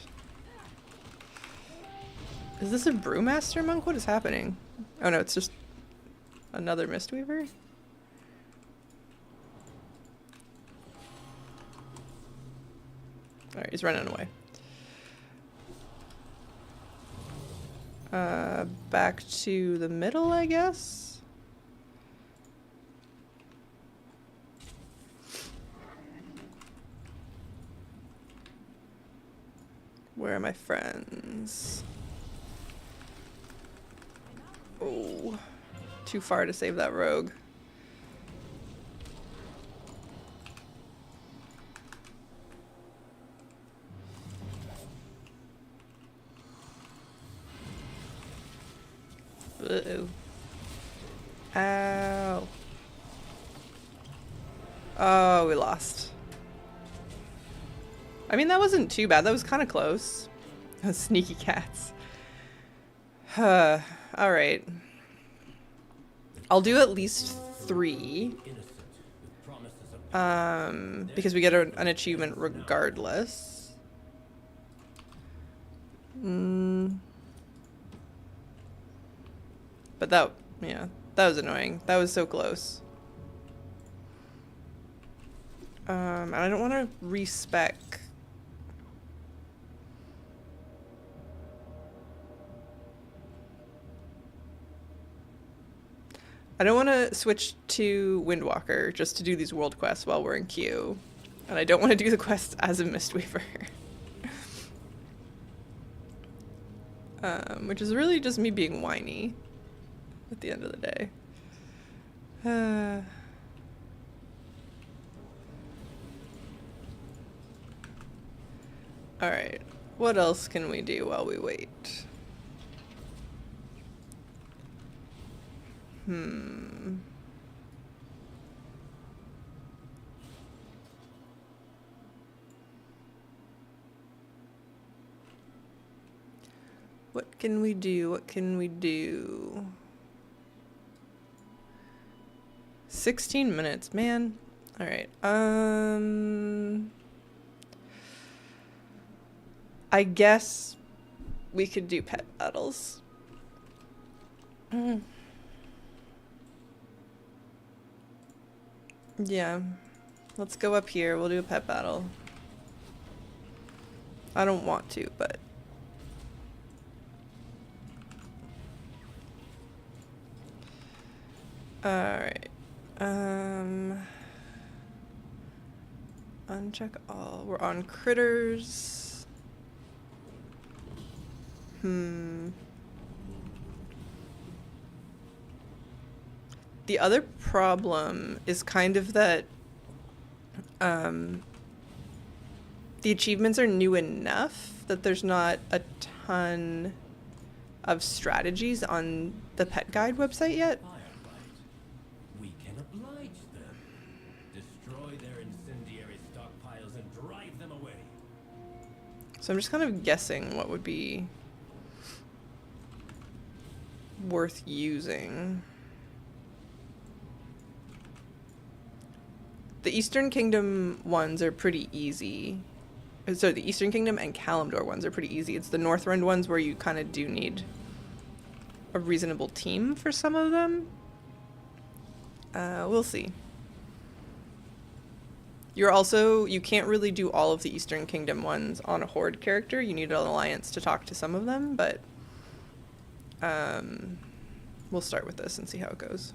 Is this a Brewmaster monk? What is happening? Oh no, it's just another Mistweaver? Alright, he's running away. Back to the middle, I guess? Where are my friends? Oh, too far to save that rogue. Uh-oh. Ow. Oh, we lost. I mean, that wasn't too bad. That was kind of close. Those sneaky cats. Alright. I'll do at least 3. Because we get an achievement regardless. But that, yeah, that was annoying. That was so close. And I don't want to respec. I don't want to switch to Windwalker just to do these world quests while we're in queue. And I don't want to do the quest as a Mistweaver. Which is really just me being whiny at the end of the day. Alright, what else can we do while we wait? What can we do? What can we do? 16 minutes, man. All right. I guess we could do pet battles. Yeah. Let's go up here. We'll do a pet battle. I don't want to, but alright. Uncheck all. We're on critters. The other problem is kind of that the achievements are new enough that there's not a ton of strategies on the pet guide website yet. We can oblige them. Destroy their incendiary stockpiles and drive them away. So I'm just kind of guessing what would be worth using. The Eastern Kingdom ones are pretty easy. So the Eastern Kingdom and Kalimdor ones are pretty easy. It's the Northrend ones where you kind of do need a reasonable team for some of them. We'll see. You can't really do all of the Eastern Kingdom ones on a Horde character. You need an alliance to talk to some of them, but we'll start with this and see how it goes.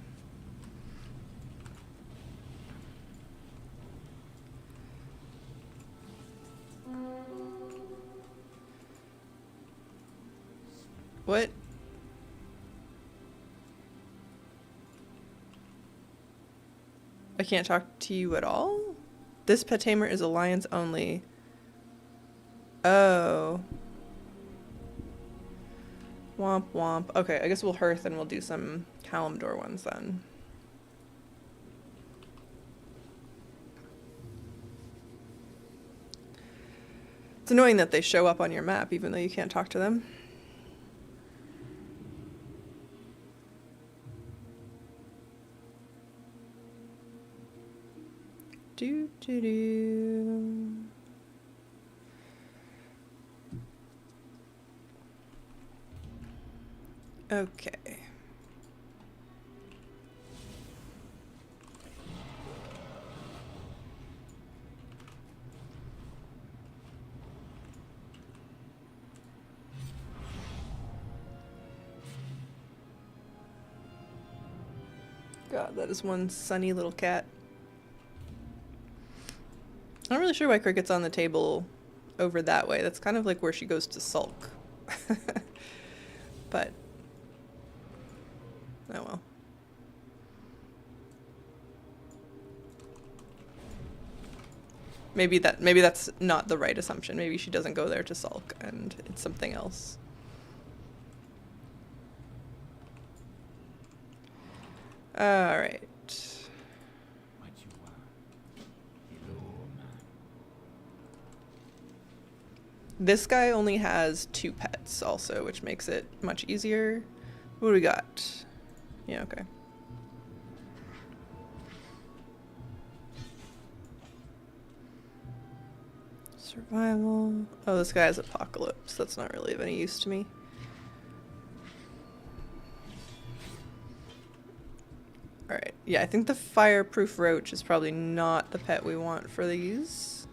What? I can't talk to you at all? This pet tamer is alliance only. Oh. Womp womp. Okay, I guess we'll hearth and we'll do some Kalimdor ones then. It's annoying that they show up on your map even though you can't talk to them. Do do do. Okay. God, that is one sunny little cat. I'm not really sure why Cricket's on the table over that way. That's kind of like where she goes to sulk. But oh well. Maybe that's not the right assumption. Maybe she doesn't go there to sulk and it's something else. All right. This guy only has 2 pets also, which makes it much easier. What do we got? Yeah, okay. Survival. Oh, this guy has Apocalypse. That's not really of any use to me. Alright, yeah, I think the Fireproof Roach is probably not the pet we want for these.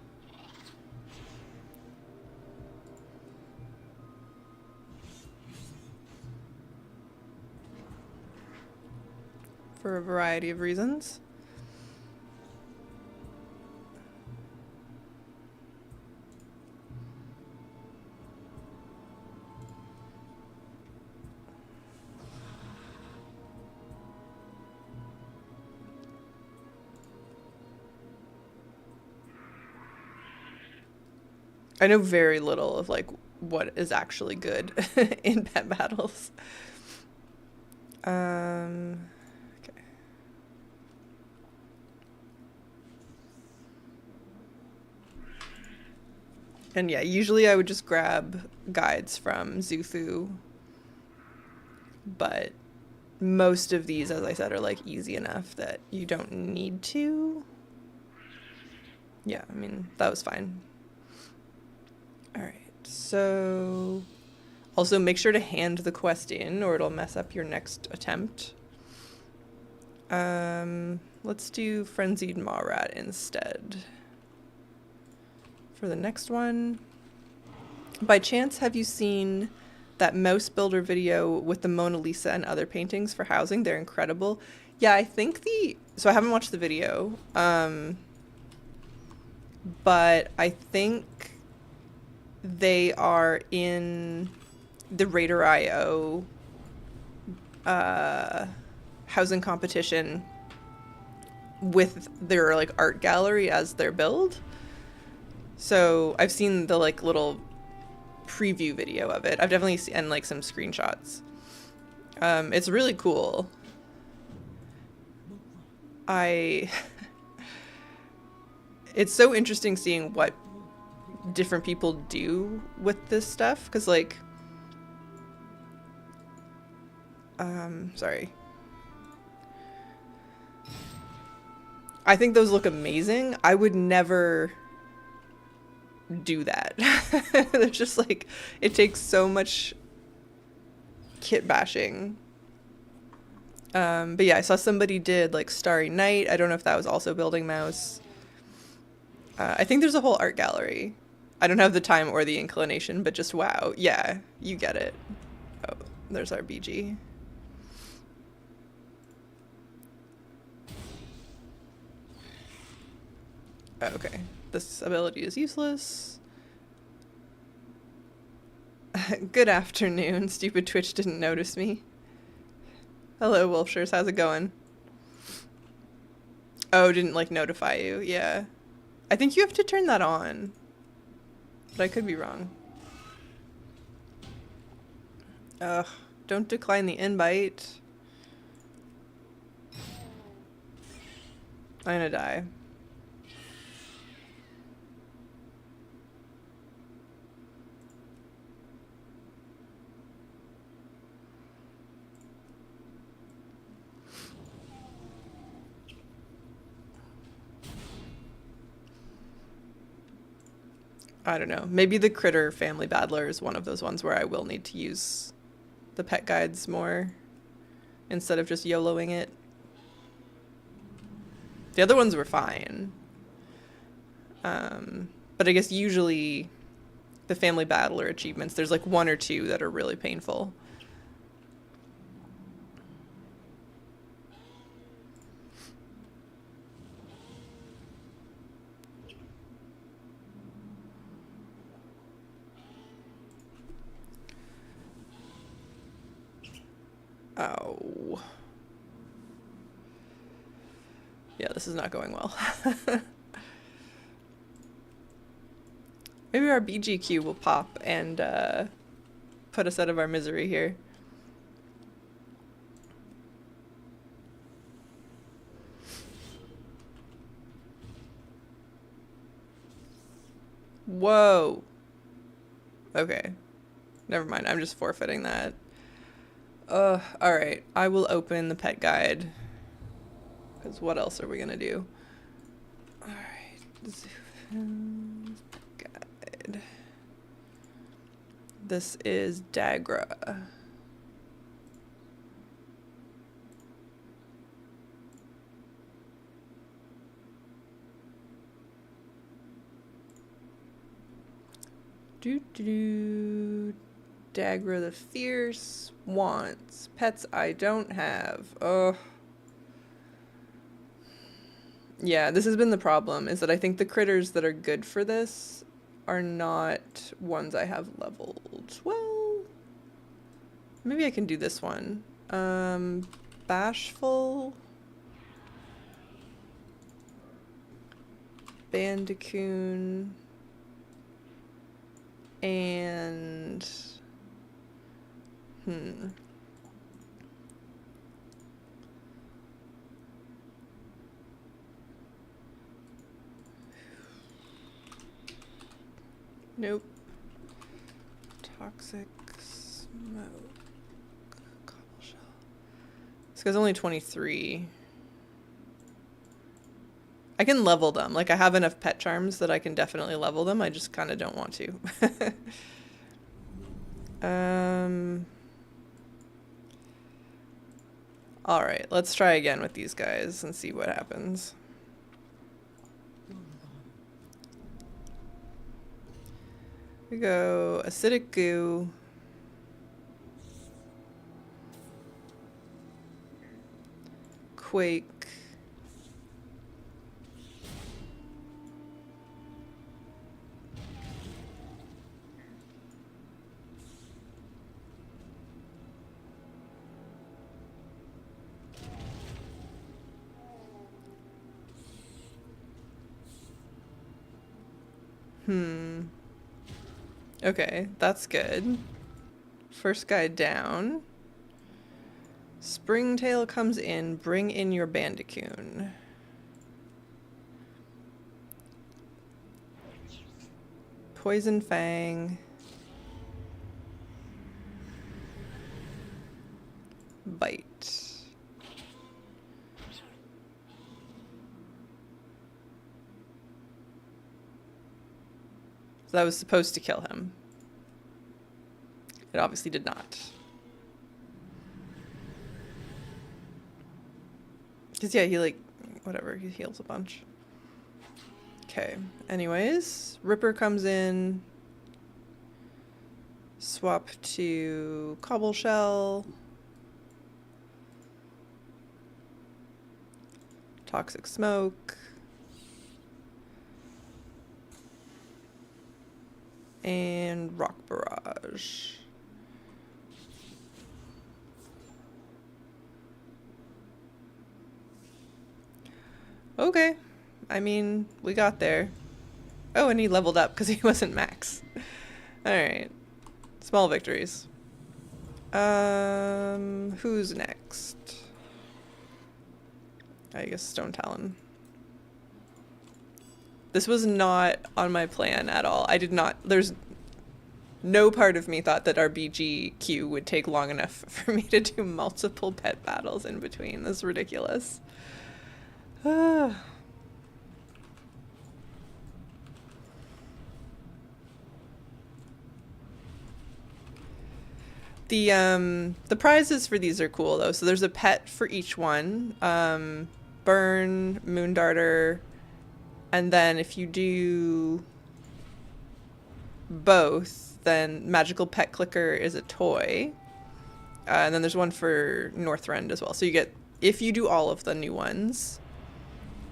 For a variety of reasons. I know very little of like what is actually good in pet battles. Okay. And yeah, usually I would just grab guides from Zuthu, but most of these, as I said, are like easy enough that you don't need to. Yeah, I mean, that was fine. All right, so also make sure to hand the quest in or it'll mess up your next attempt. Let's do Frenzied Mawrat instead. For the next one, by chance, have you seen that mouse builder video with the Mona Lisa and other paintings for housing? They're incredible. Yeah, I think so I haven't watched the video, but I think they are in the Raider.io housing competition with their like art gallery as their build. So I've seen the like little preview video of it. I've definitely seen like some screenshots. It's really cool. It's so interesting seeing what different people do with this stuff, because like sorry. I think those look amazing. I would never do that. They're just like, it takes so much kit bashing. But yeah, I saw somebody did like Starry Night. I don't know if that was also Building Mouse. I think there's a whole art gallery. I don't have the time or the inclination, but just wow. Yeah, you get it. Oh, there's our BG. Oh, okay. This ability is useless. Good afternoon. Stupid Twitch didn't notice me. Hello, Wolfshires. How's it going? Oh, didn't like notify you. Yeah. I think you have to turn that on. But I could be wrong. Ugh. Don't decline the invite. I'm gonna die. I don't know. Maybe the Critter Family Battler is one of those ones where I will need to use the pet guides more instead of just YOLOing it. The other ones were fine. But I guess usually the Family Battler achievements, there's like one or two that are really painful. Oh. Yeah, this is not going well. Maybe our BGQ will pop and put us out of our misery here. Whoa. Okay. Never mind. I'm just forfeiting that. Alright. I will open the pet guide. Because what else are we going to do? Alright. Guide. This is Dagra. Dagra the Fierce wants pets I don't have. Oh. Yeah, this has been the problem, is that I think the critters that are good for this are not ones I have leveled. Well, maybe I can do this one. Bashful. Bandicoon. And nope. Toxic smoke. Cobble shell. This guy's only 23. I can level them. Like, I have enough pet charms that I can definitely level them. I just kind of don't want to. All right, let's try again with these guys and see what happens. We go acidic goo. Quake. Okay, that's good. First guy down. Springtail comes in. Bring in your Bandicoon. Poison Fang. Bite. So that was supposed to kill him. It obviously did not. Because, yeah, he, like, whatever, he heals a bunch. Okay, anyways, Ripper comes in. Swap to Cobble Shell. Toxic Smoke. And Rock Barrage. Okay. I mean, we got there. Oh, and he leveled up because he wasn't max. Alright. Small victories. Who's next? I guess Stone Talon. This was not on my plan at all. I did not, there's no part of me thought that our BG queue would take long enough for me to do multiple pet battles in between. This is ridiculous. The prizes for these are cool though. So there's a pet for each one. Burn, Moon Darter, and then if you do both, then Magical Pet Clicker is a toy. And then there's one for Northrend as well. So you get, if you do all of the new ones,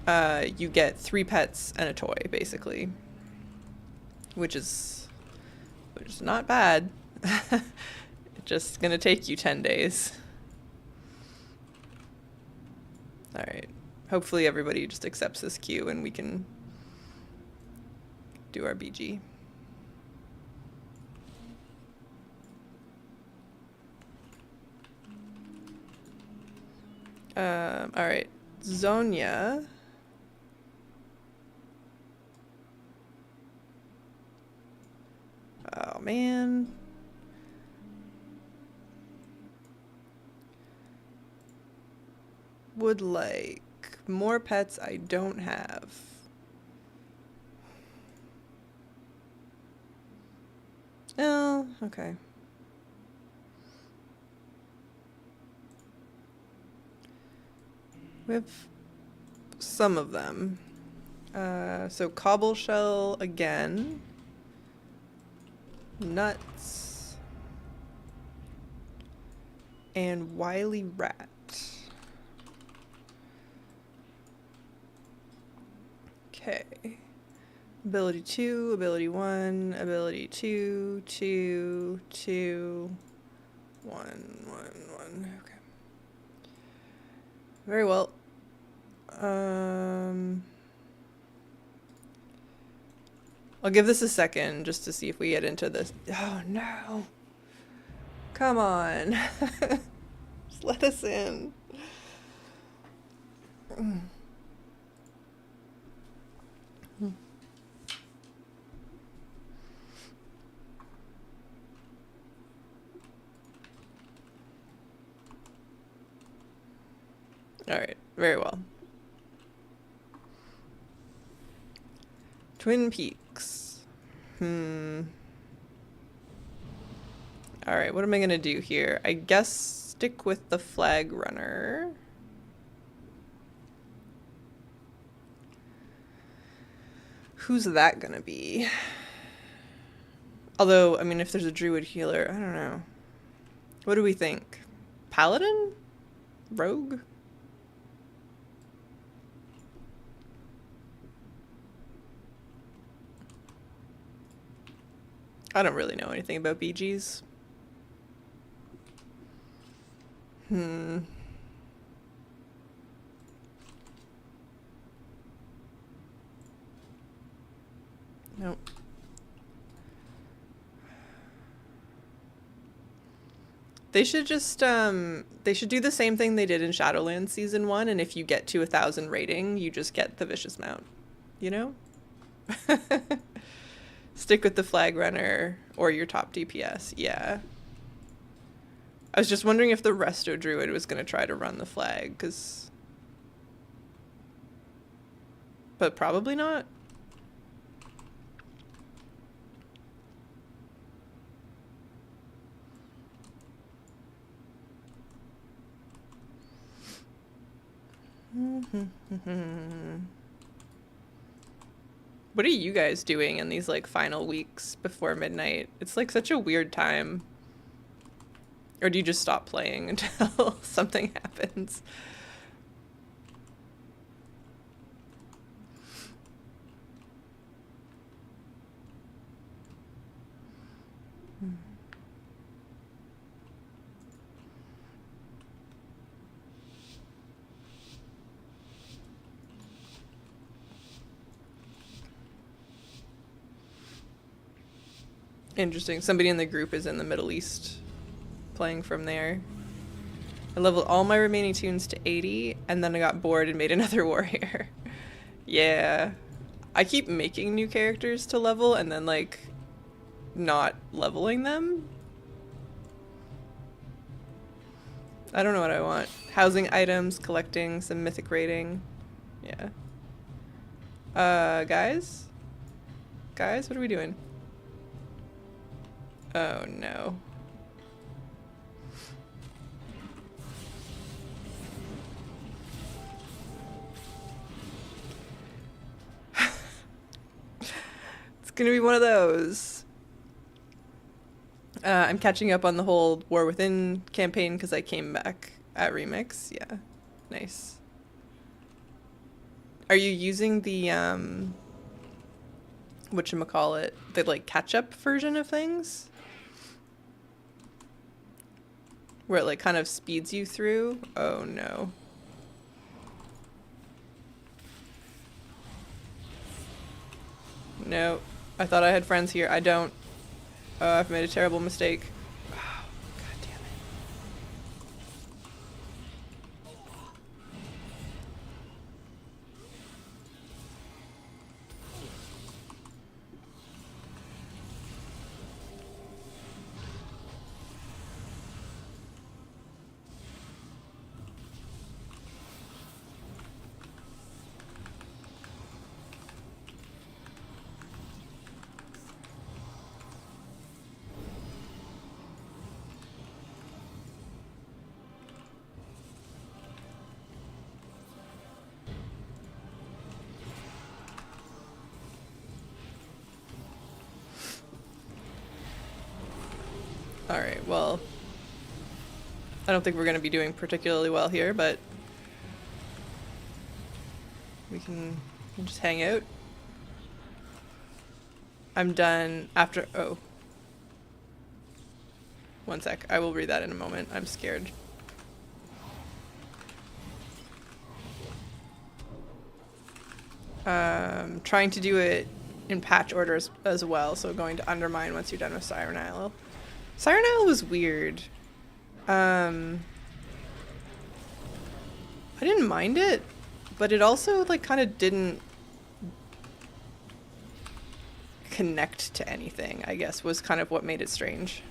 you get 3 pets and a toy, basically. Which is not bad. It's just gonna take you 10 days. Alright. Hopefully everybody just accepts this queue and we can do our BG. Alright. Zonia. Oh man. Would like more pets I don't have. Oh, okay. We have some of them. So Cobble Shell again. Nuts. And Wily Rat. Okay. Ability 2, ability 1, ability 2, 2, 2, 1, 1, 1. Okay. Very well. I'll give this a second just to see if we get into this. Oh no. Come on. Just let us in. All right, very well. Twin Peaks. All right, what am I gonna do here? I guess stick with the flag runner. Who's that gonna be? Although, I mean, if there's a druid healer, I don't know. What do we think? Paladin? Rogue? I don't really know anything about BGs. Nope. They should just, they should do the same thing they did in Shadowlands Season 1, and if you get to 1,000 rating, you just get the Vicious Mount. You know? Stick with the flag runner or your top DPS. Yeah. I was just wondering if the Resto Druid was going to try to run the flag, because... But probably not. What are you guys doing in these like final weeks before midnight? It's like such a weird time. Or do you just stop playing until something happens? Interesting. Somebody in the group is in the Middle East playing from there. I leveled all my remaining tunes to 80 and then I got bored and made another warrior. Yeah. I keep making new characters to level and then like not leveling them. I don't know what I want. Housing items, collecting, some mythic rating. Yeah. Guys? Guys, what are we doing? Oh no. It's gonna be one of those. I'm catching up on the whole War Within campaign because I came back at Remix. Yeah. Nice. Are you using the, whatchamacallit, the like catch-up version of things? Where it like kind of speeds you through? Oh no. No. I thought I had friends here. I don't. Oh, I've made a terrible mistake. Oh, God damn it. Alright, well, I don't think we're going to be doing particularly well here, but we can just hang out. I'm done after... Oh. One sec. I will read that in a moment. I'm scared. Trying to do it in patch orders as well, so going to Undermine once you're done with Siren Isle. Siren Isle was weird. I didn't mind it, but it also like kind of didn't connect to anything, I guess, was kind of what made it strange.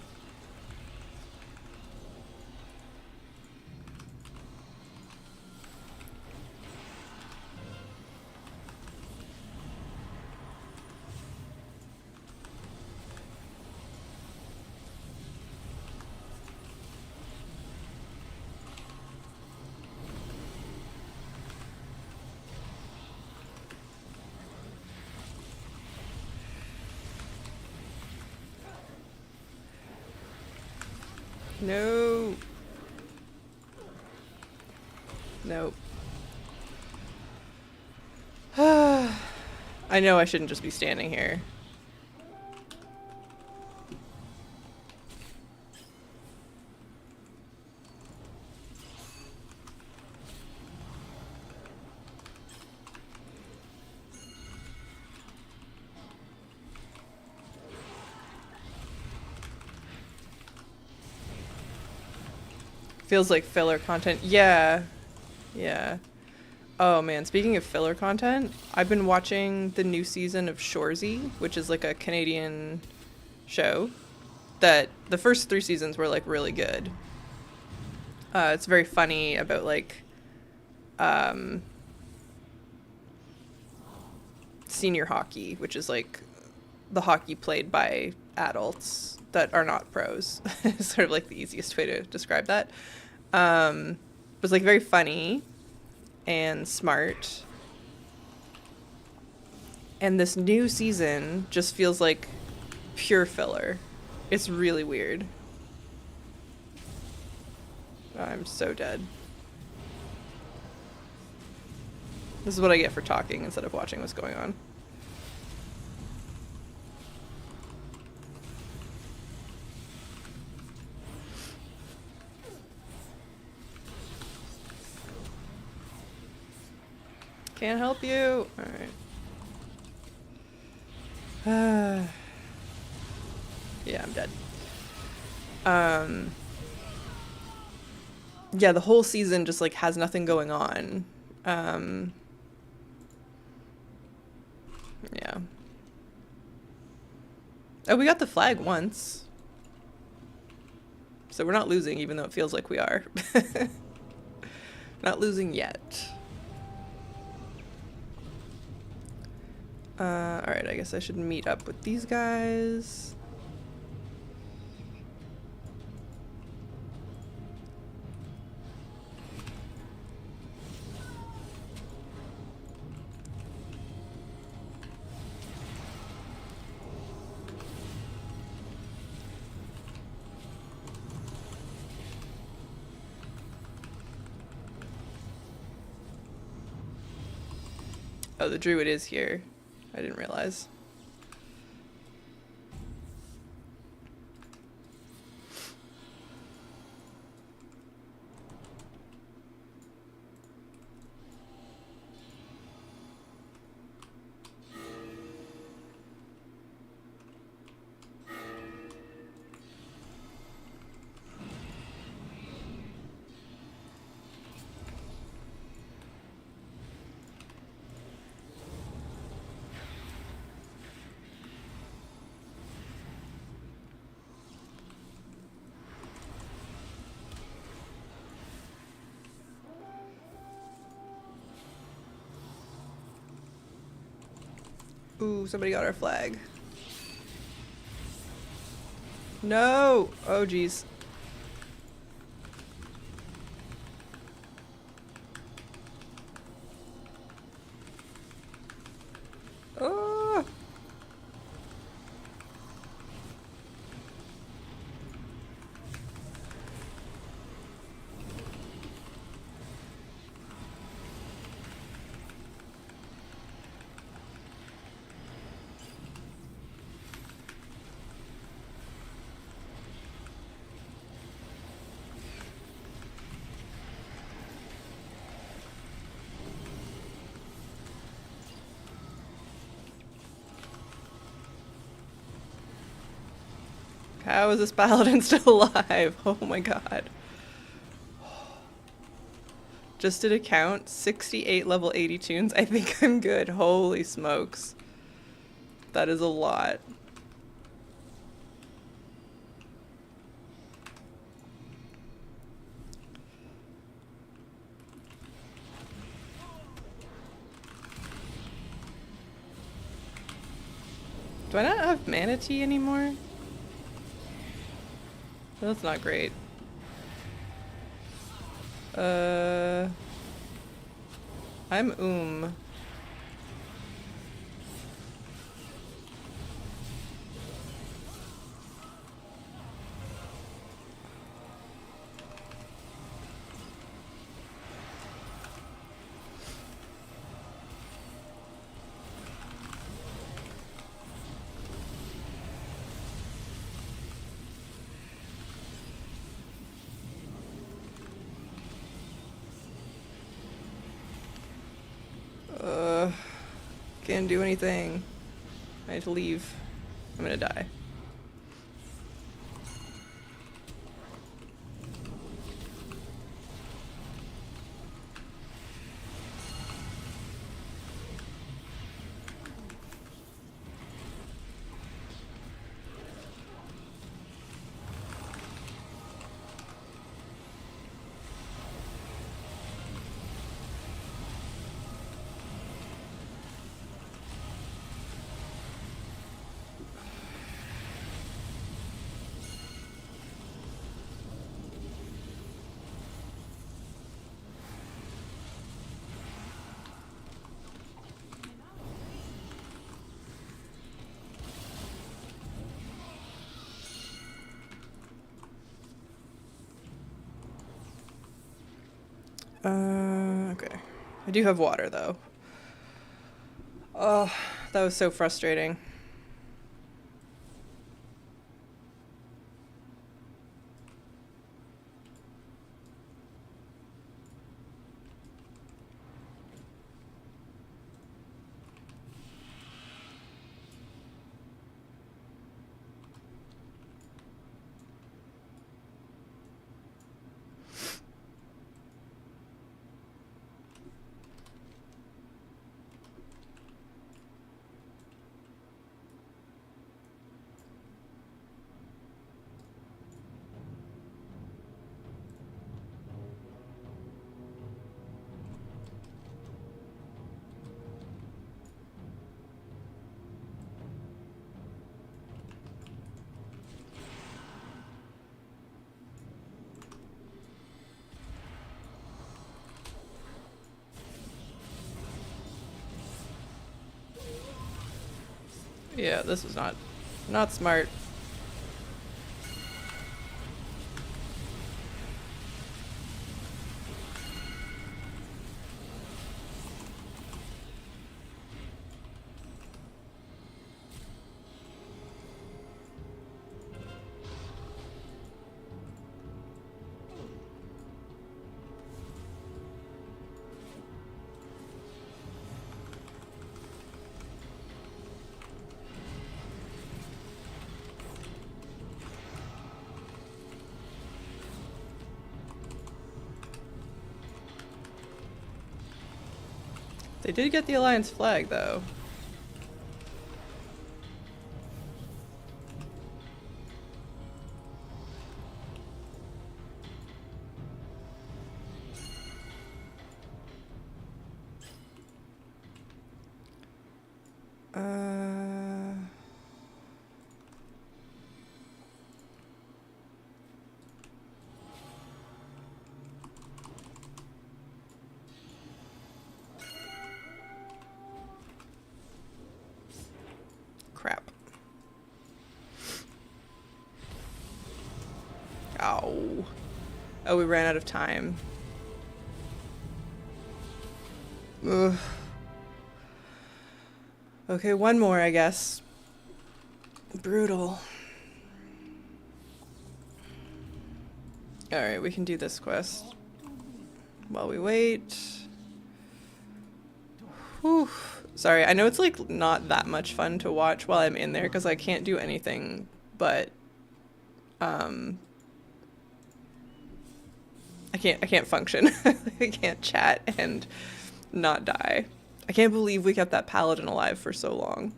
No. Nope. I know I shouldn't just be standing here. Feels like filler content. Yeah. Yeah. Oh man, speaking of filler content, I've been watching the new season of Shoresy, which is like a Canadian show that the first 3 seasons were like really good. It's very funny about like senior hockey, which is like the hockey played by adults that are not pros. It's sort of like the easiest way to describe that. It was like very funny and smart. And this new season just feels like pure filler. It's really weird. I'm so dead. This is what I get for talking instead of watching what's going on. Can't help you. All right. Yeah, I'm dead. Yeah, the whole season just like has nothing going on. Yeah. Oh, we got the flag once. So we're not losing, even though it feels like we are. Not losing yet. Alright, I guess I should meet up with these guys. Oh, the druid is here. I didn't realize. Ooh, somebody got our flag. No! Oh, geez. Oh! How is this paladin still alive? Oh my god. Just did a count. 68 level 80 tunes. I think I'm good. Holy smokes. That is a lot. Do I not have manatee anymore? That's not great. I'm. Can't do anything. I have to leave. I'm gonna die. Okay. I do have water, though. Oh, that was so frustrating. Yeah, this is not smart. They did get the Alliance flag, though. Crap. Ow. Oh, we ran out of time. Ugh. Okay, one more, I guess. Brutal. Alright, we can do this quest. While we wait. Whew. Sorry, I know it's like not that much fun to watch while I'm in there because I can't do anything but I can't function. I can't chat and not die. I can't believe we kept that paladin alive for so long.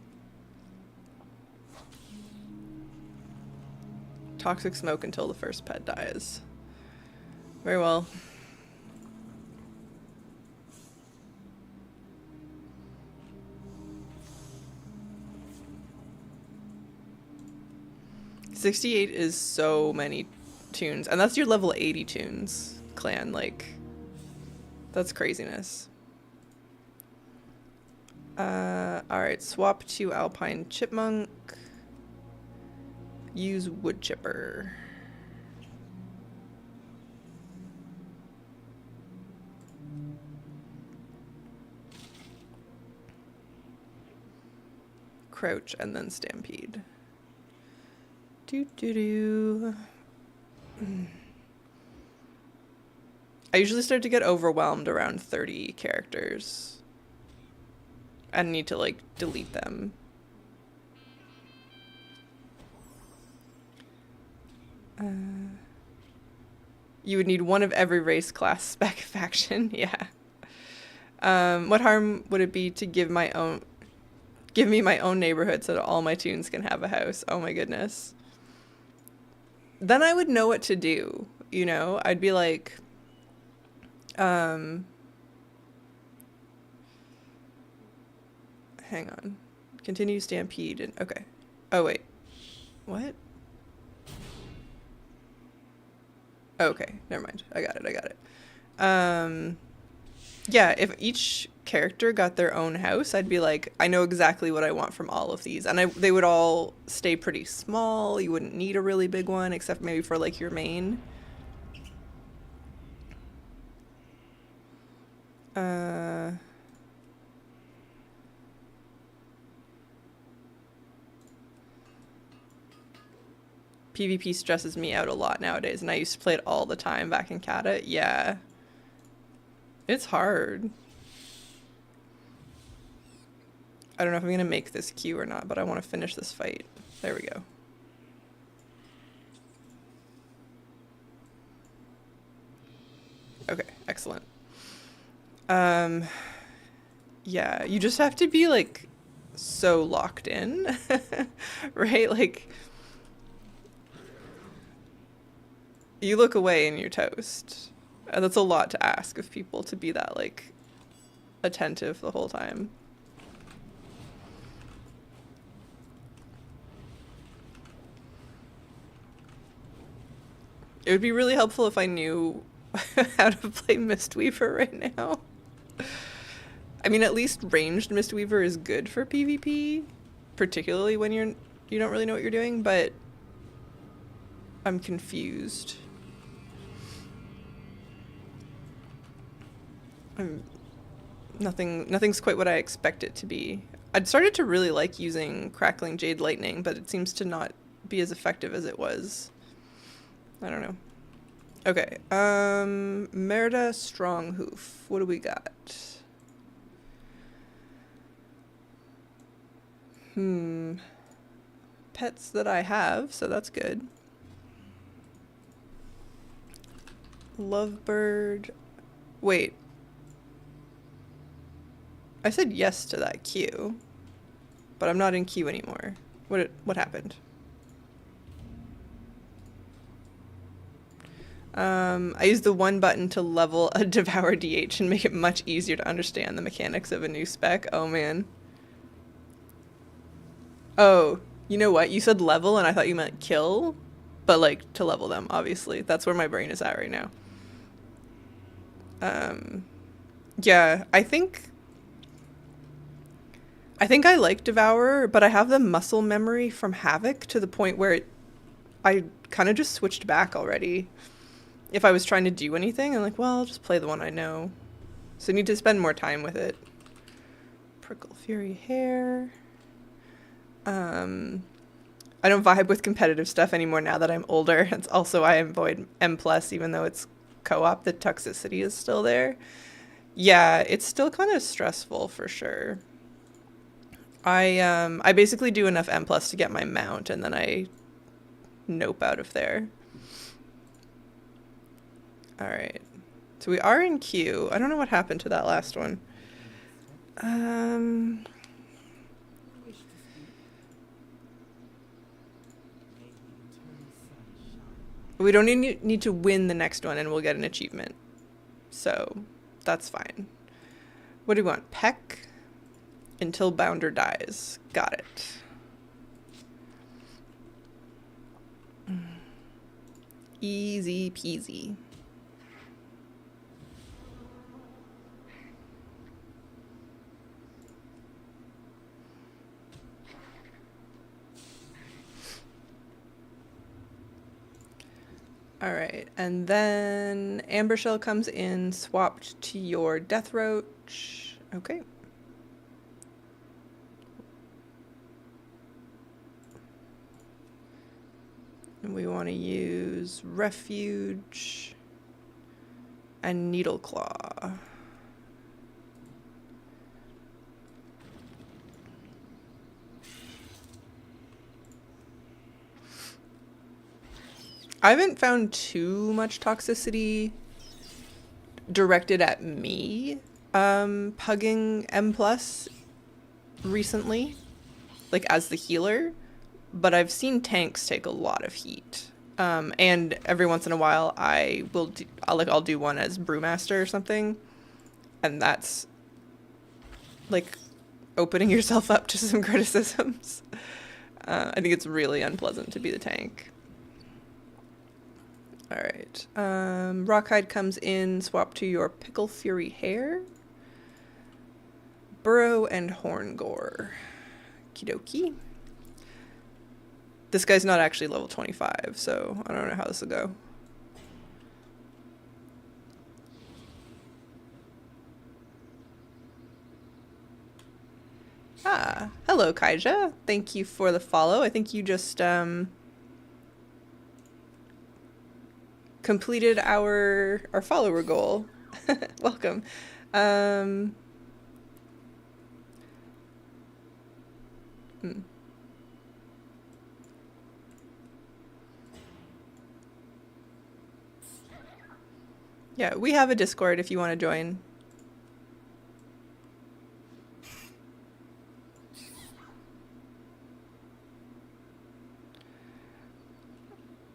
Toxic smoke until the first pet dies. Very well. $68 is so many tunes, and that's your level 80 tunes, clan. Like, that's craziness. Alright, swap to Alpine Chipmunk. Use Wood Chipper. Crouch and then Stampede. I usually start to get overwhelmed around 30 characters and need to like delete them. You would need one of every race, class, spec, faction. Yeah. What harm would it be to give me my own neighborhood so that all my tunes can have a house? Oh my goodness. Then I would know what to do, you know? I'd be like, hang on. Continue Stampede and okay. Oh wait. What? Okay, never mind. I got it. Yeah, if each character got their own house, I'd be like, I know exactly what I want from all of these. And they would all stay pretty small. You wouldn't need a really big one, except maybe for like your main. PvP stresses me out a lot nowadays, and I used to play it all the time back in Kata. Yeah. It's hard. I don't know if I'm gonna make this queue or not, but I want to finish this fight. There we go. Okay, excellent. Yeah, you just have to be like so locked in, right? Like, you look away and you're toast. And that's a lot to ask of people, to be that like attentive the whole time. It would be really helpful if I knew how to play Mistweaver right now. I mean, at least ranged Mistweaver is good for PvP, particularly when you don't really know what you're doing, but I'm confused. Nothing's quite what I expect it to be. I'd started to really like using Crackling Jade Lightning, but it seems to not be as effective as it was. I don't know. Okay, Merida Stronghoof. What do we got? Pets that I have, so that's good. Lovebird. Wait. I said yes to that queue, but I'm not in queue anymore. What happened? I used the one button to level a Devour DH and make it much easier to understand the mechanics of a new spec. Oh man. Oh, you know what? You said level and I thought you meant kill, but like to level them, obviously. That's where my brain is at right now. Yeah, I think I like Devourer, but I have the muscle memory from Havoc to the point where I kind of just switched back already. If I was trying to do anything, I'm like, well, I'll just play the one I know. So I need to spend more time with it. Prickle Fury Hair. I don't vibe with competitive stuff anymore now that I'm older. It's also I avoid M+, even though it's co-op. The toxicity is still there. Yeah, it's still kind of stressful for sure. I basically do enough M+ to get my mount, and then I nope out of there. Alright. So we are in queue. I don't know what happened to that last one. We don't need to win the next one and we'll get an achievement. So that's fine. What do we want? Peck until Bounder dies. Got it. Easy peasy. Alright, and then Amber Shell comes in, swapped to your Death Roach. Okay. And we want to use Refuge and Needle Claw. I haven't found too much toxicity directed at me pugging M+ recently, like as the healer, but I've seen tanks take a lot of heat. And every once in a while I'll do one as Brewmaster or something, and that's like opening yourself up to some criticisms. I think it's really unpleasant to be the tank. Alright, Rockhide comes in, swap to your Pickle Fury Hair, Burrow and Horngore. Kidoki. This guy's not actually level 25, so I don't know how this will go. Ah, hello Kaija. Thank you for the follow. I think you just completed our follower goal. Welcome. Yeah, we have a Discord if you want to join.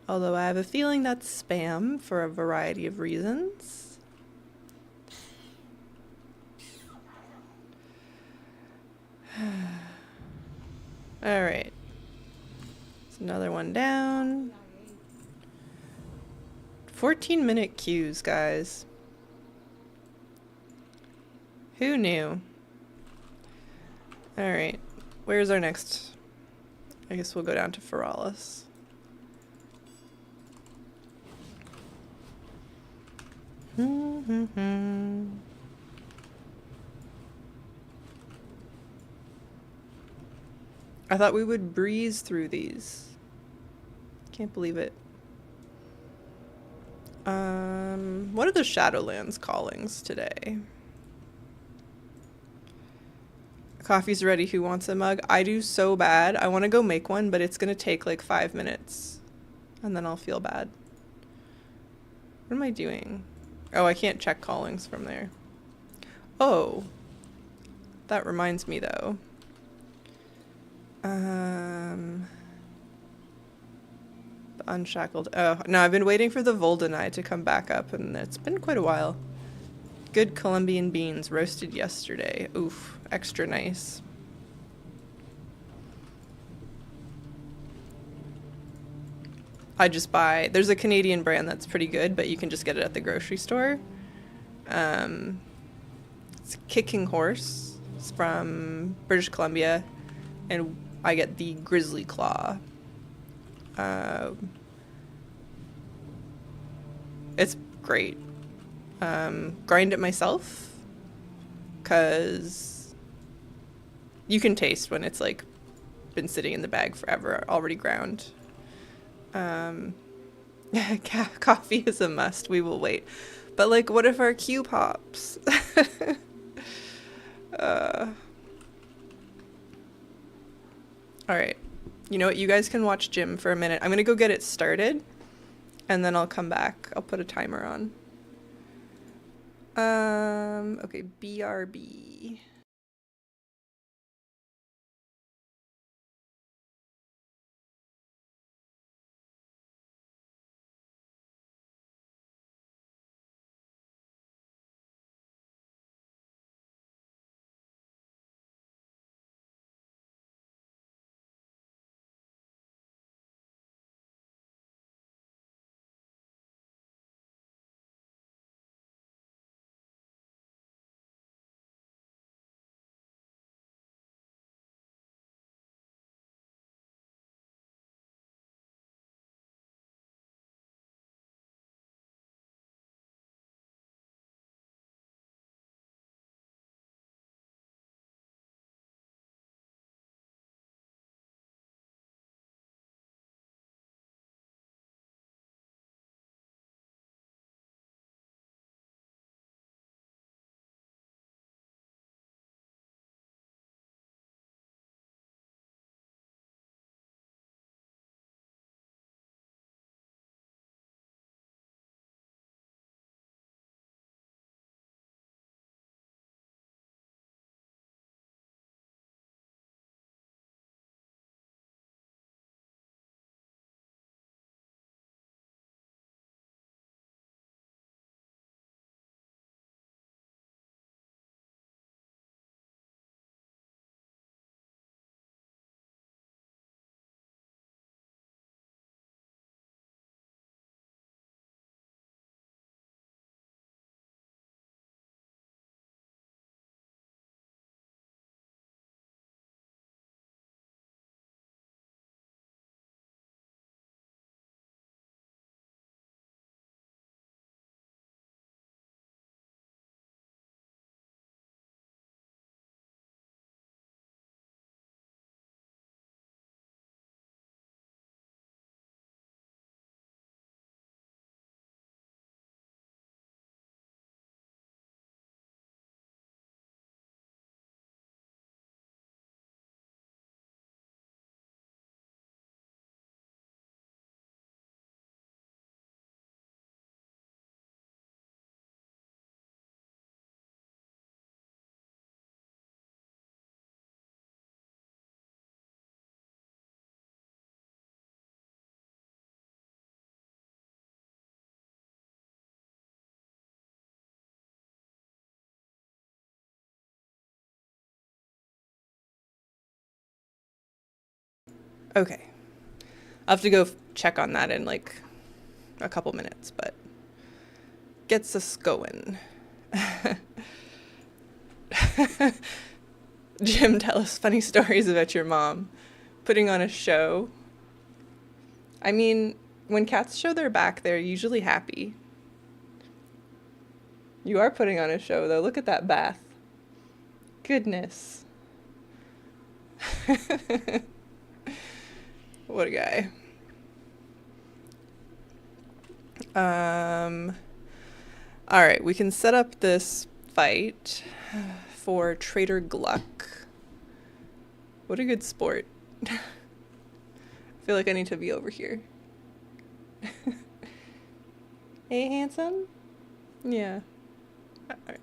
Although I have a feeling that's spam for a variety of reasons. Alright. There's another one down. 14-minute queues, guys. Who knew? Alright. Where's our next? I guess we'll go down to Feralis. I thought we would breeze through these. Can't believe it. What are the Shadowlands callings today? Coffee's ready. Who wants a mug? I do so bad. I want to go make one, but it's gonna take like 5 minutes. And then I'll feel bad. What am I doing? Oh, I can't check callings from there. Oh. That reminds me though. The Unshackled. Oh, no, I've been waiting for the Voldenai to come back up, and it's been quite a while. Good Colombian beans, roasted yesterday. Oof, extra nice. I just buy, there's a Canadian brand that's pretty good, but you can just get it at the grocery store. It's Kicking Horse. It's from British Columbia, and I get the Grizzly Claw. It's great. Grind it myself, because you can taste when it's like been sitting in the bag forever, already ground. Coffee is a must. We will wait. But like, what if our queue pops? Alright. You know what? You guys can watch Jim for a minute. I'm gonna go get it started, and then I'll come back. I'll put a timer on. Okay, BRB. Okay. I'll have to go check on that in like a couple minutes, but gets us going. Jim, tell us funny stories about your mom putting on a show. I mean, when cats show their back, they're usually happy. You are putting on a show, though. Look at that bath. Goodness. What a guy. All right, we can set up this fight for Trader Gluck. What a good sport. I feel like I need to be over here. Hey, handsome? Yeah. All right.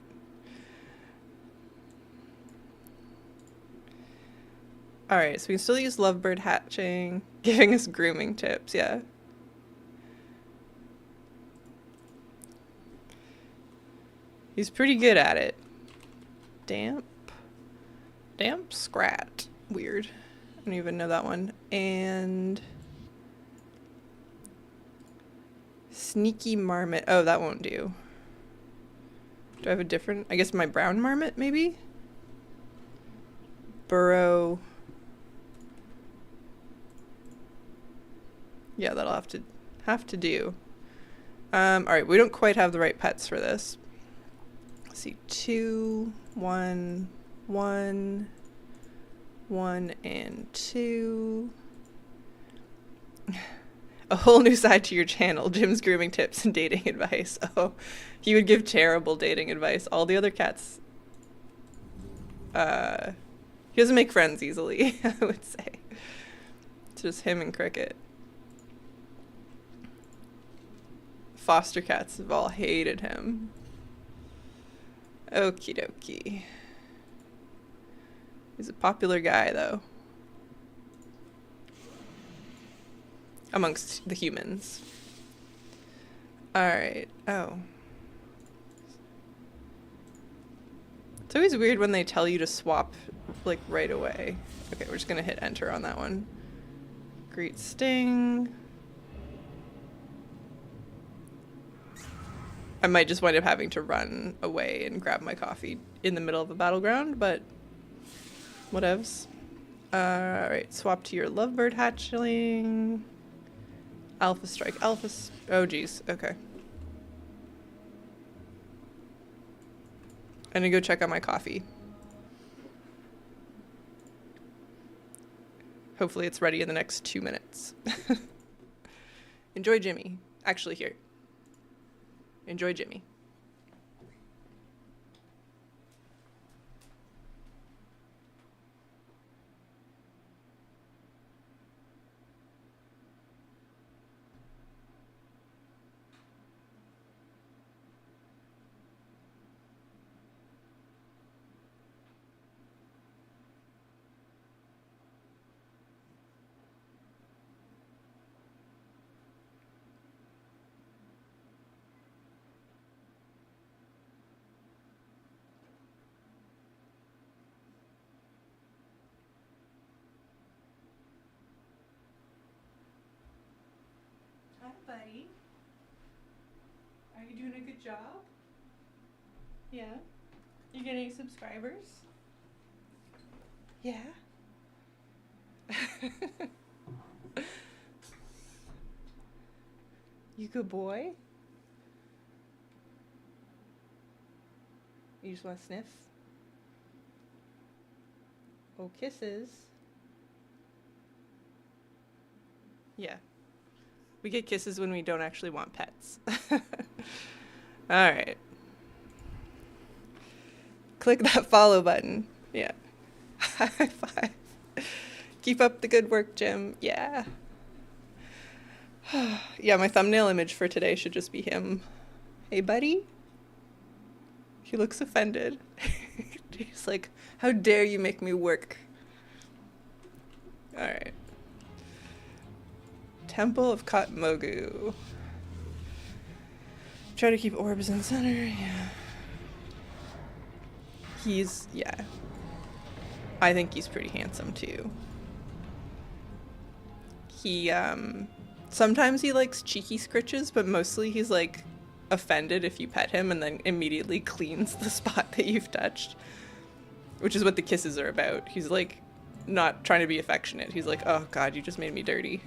All right, so we can still use lovebird hatching, giving us grooming tips, yeah. He's pretty good at it. Damp scrat. Weird. I don't even know that one. And sneaky marmot. Oh, that won't do. Do I have a different? I guess my brown marmot, maybe? Burrow. Yeah, that'll have to do. All right, we don't quite have the right pets for this. Let's see, 2, 1, 1, 1, and 2. A whole new side to your channel, Jim's grooming tips and dating advice. Oh, he would give terrible dating advice. All the other cats, he doesn't make friends easily, I would say. It's just him and Cricket. Foster cats have all hated him. Okie dokie. He's a popular guy, though. Amongst the humans. Alright. Oh. It's always weird when they tell you to swap, like, right away. Okay, we're just gonna hit enter on that one. Great sting. I might just wind up having to run away and grab my coffee in the middle of a battleground, but whatevs. Alright, swap to your lovebird hatchling. Alpha strike, oh geez, okay. I'm gonna go check on my coffee. Hopefully it's ready in the next 2 minutes. Enjoy Jimmy. Actually, here. Enjoy Jimmy. Hi, buddy. Are you doing a good job? Yeah? You getting subscribers? Yeah? You good boy? You just want to sniff? Oh, kisses. Yeah. We get kisses when we don't actually want pets. Alright. Click that follow button. Yeah. High five. Keep up the good work, Jim. Yeah. Yeah, my thumbnail image for today should just be him. Hey, buddy? He looks offended. He's like, how dare you make me work? Alright. Temple of Katmogu. Try to keep orbs in center, yeah. Yeah. I think he's pretty handsome too. He, sometimes he likes cheeky scritches, but mostly he's like offended if you pet him and then immediately cleans the spot that you've touched. Which is what the kisses are about. He's like not trying to be affectionate. He's like, oh god, you just made me dirty.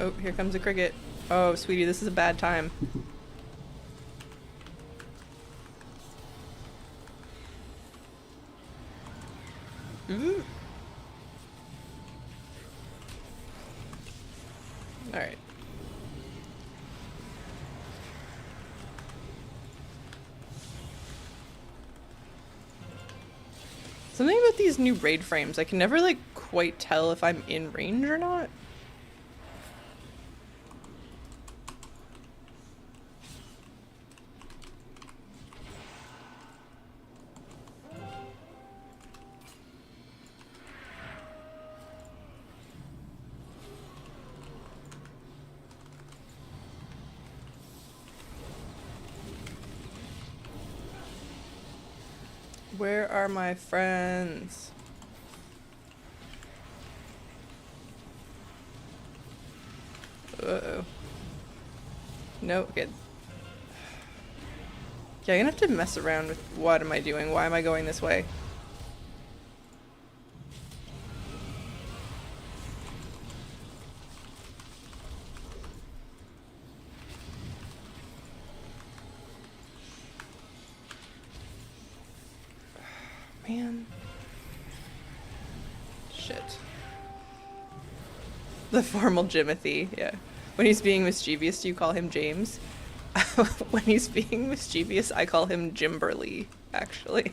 Oh, here comes a cricket. Oh, sweetie, this is a bad time. Ooh. Alright. Something about these new raid frames, I can never like quite tell if I'm in range or not. Where are my friends? Uh-oh. No, good. Yeah, I'm gonna have to mess around with what am I doing? Why am I going this way? Man. Shit. The formal Jimothy, yeah. When he's being mischievous, do you call him James? When he's being mischievous, I call him Jimberly, actually.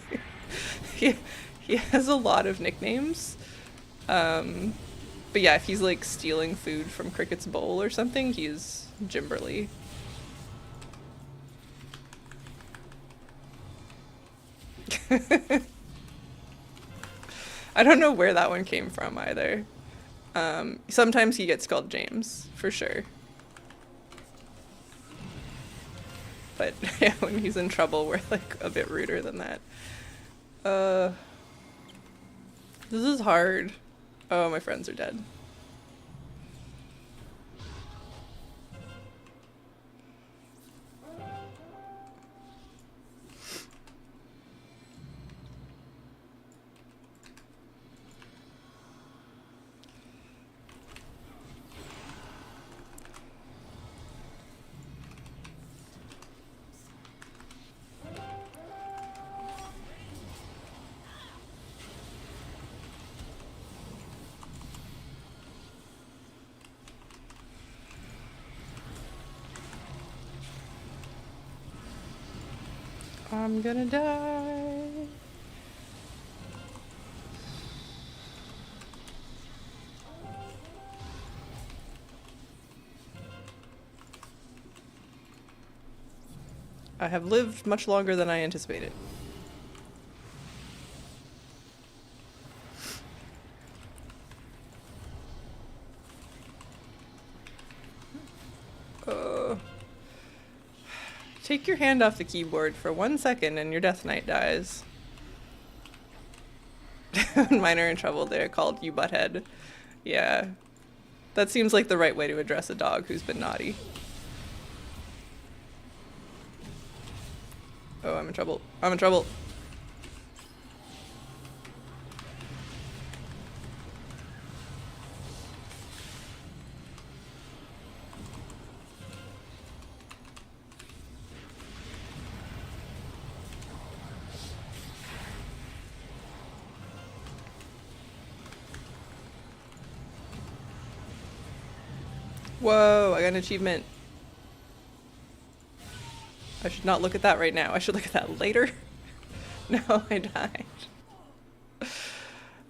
he, he has a lot of nicknames. But yeah, if he's like stealing food from Cricket's bowl or something, he's Jimberly. I don't know where that one came from either. Sometimes he gets called James, for sure. But yeah, when he's in trouble, we're like a bit ruder than that. This is hard. Oh, my friends are dead. I'm gonna die. I have lived much longer than I anticipated. Take your hand off the keyboard for 1 second and your Death Knight dies. When mine are in trouble, they're called you butthead. Yeah. That seems like the right way to address a dog who's been naughty. Oh, I'm in trouble. I'm in trouble. Whoa, I got an achievement. I should not look at that right now. I should look at that later. No, I died.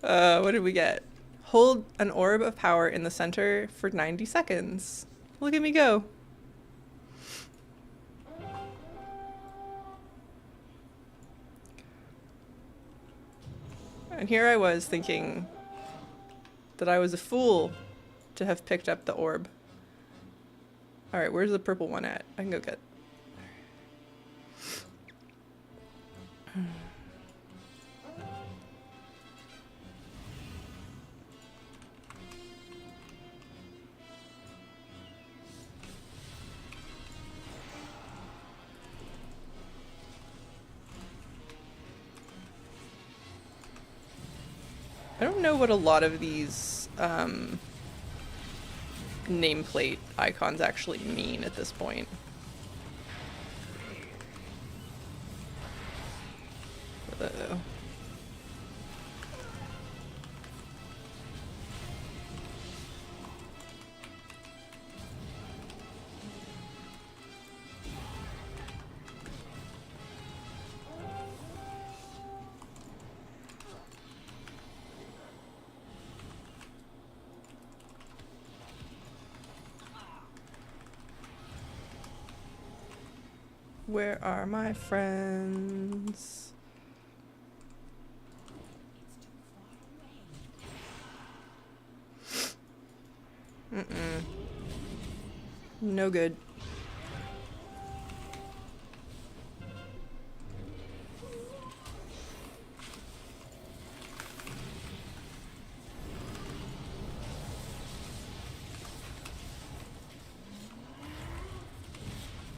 What did we get? Hold an orb of power in the center for 90 seconds. Look at me go. And here I was thinking that I was a fool to have picked up the orb. Alright, where's the purple one at? I can go get. I don't know what a lot of these nameplate icons actually mean at this point. Uh-oh. Where are my friends? Mm-mm. No good.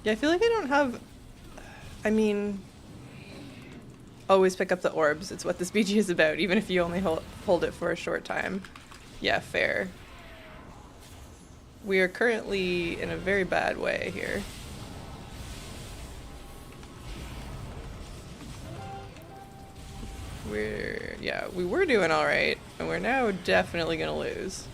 Yeah, I feel like I don't have... I mean... Always pick up the orbs. It's what this BG is about, even if you only hold it for a short time. Yeah, fair. We are currently in a very bad way here. We were doing alright, and we're now definitely gonna lose.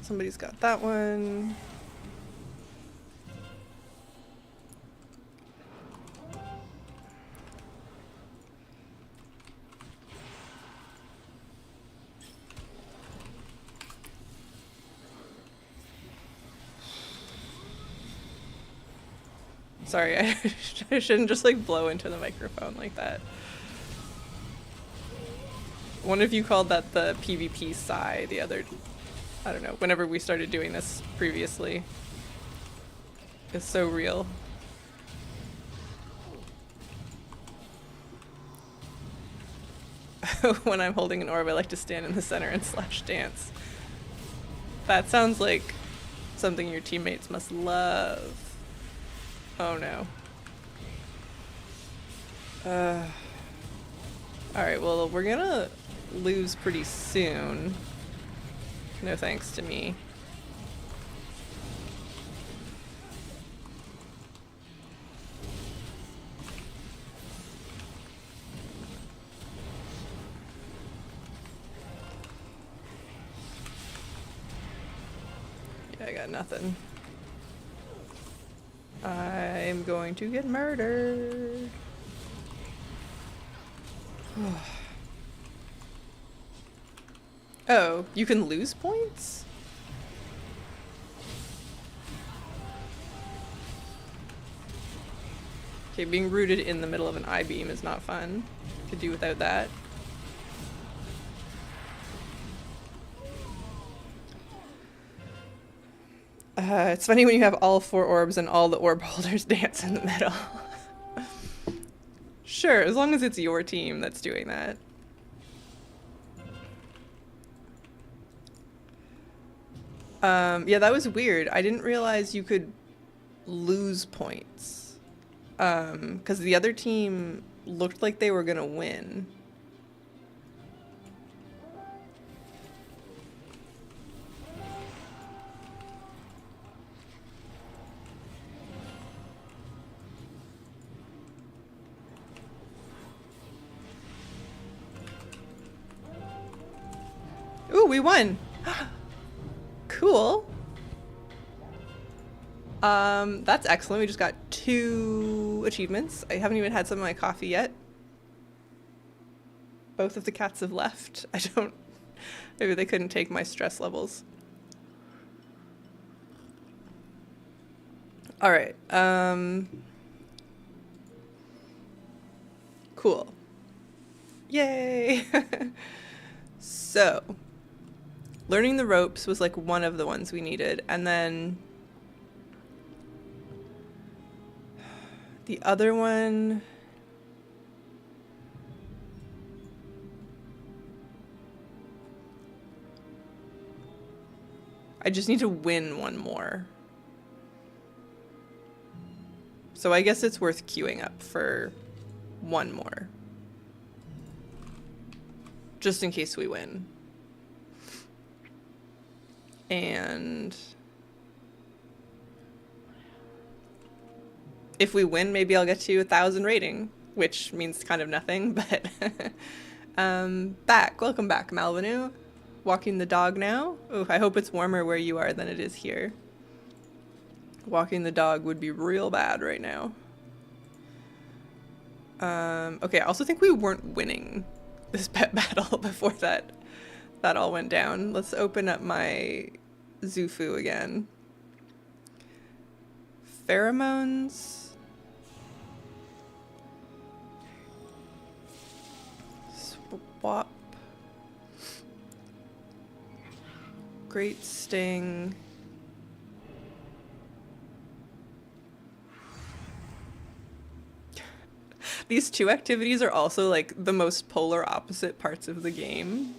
Somebody's got that one. Sorry, I shouldn't just like blow into the microphone like that. One of you called that the PvP sigh the other, I don't know, whenever we started doing this previously. It's so real. When I'm holding an orb, I like to stand in the center and slash dance. That sounds like something your teammates must love. Oh no. Alright, well, we're gonna lose pretty soon. No thanks to me. Yeah, I got nothing. I'm going to get murdered. Oh, you can lose points? Okay, being rooted in the middle of an I-beam is not fun. Could do without that. It's funny when you have all 4 orbs and all the orb holders dance in the middle. Sure, as long as it's your team that's doing that. Yeah, that was weird. I didn't realize you could lose points. 'Cause the other team looked like they were gonna win. Ooh, we won! Cool. That's excellent. We just got 2 achievements. I haven't even had some of my coffee yet. Both of the cats have left. Maybe they couldn't take my stress levels. Alright, cool. Yay! So, learning the ropes was like one of the ones we needed, and then the other one, I just need to win one more. So I guess it's worth queuing up for one more. Just in case we win. And if we win, maybe I'll get to 1,000 rating, which means kind of nothing, but back. Welcome back, Malvinu. Walking the dog now. Oh, I hope it's warmer where you are than it is here. Walking the dog would be real bad right now. Okay, I also think we weren't winning this pet battle before that all went down. Let's open up my Zufu again. Pheromones. Swap. Great Sting. These 2 activities are also like the most polar opposite parts of the game.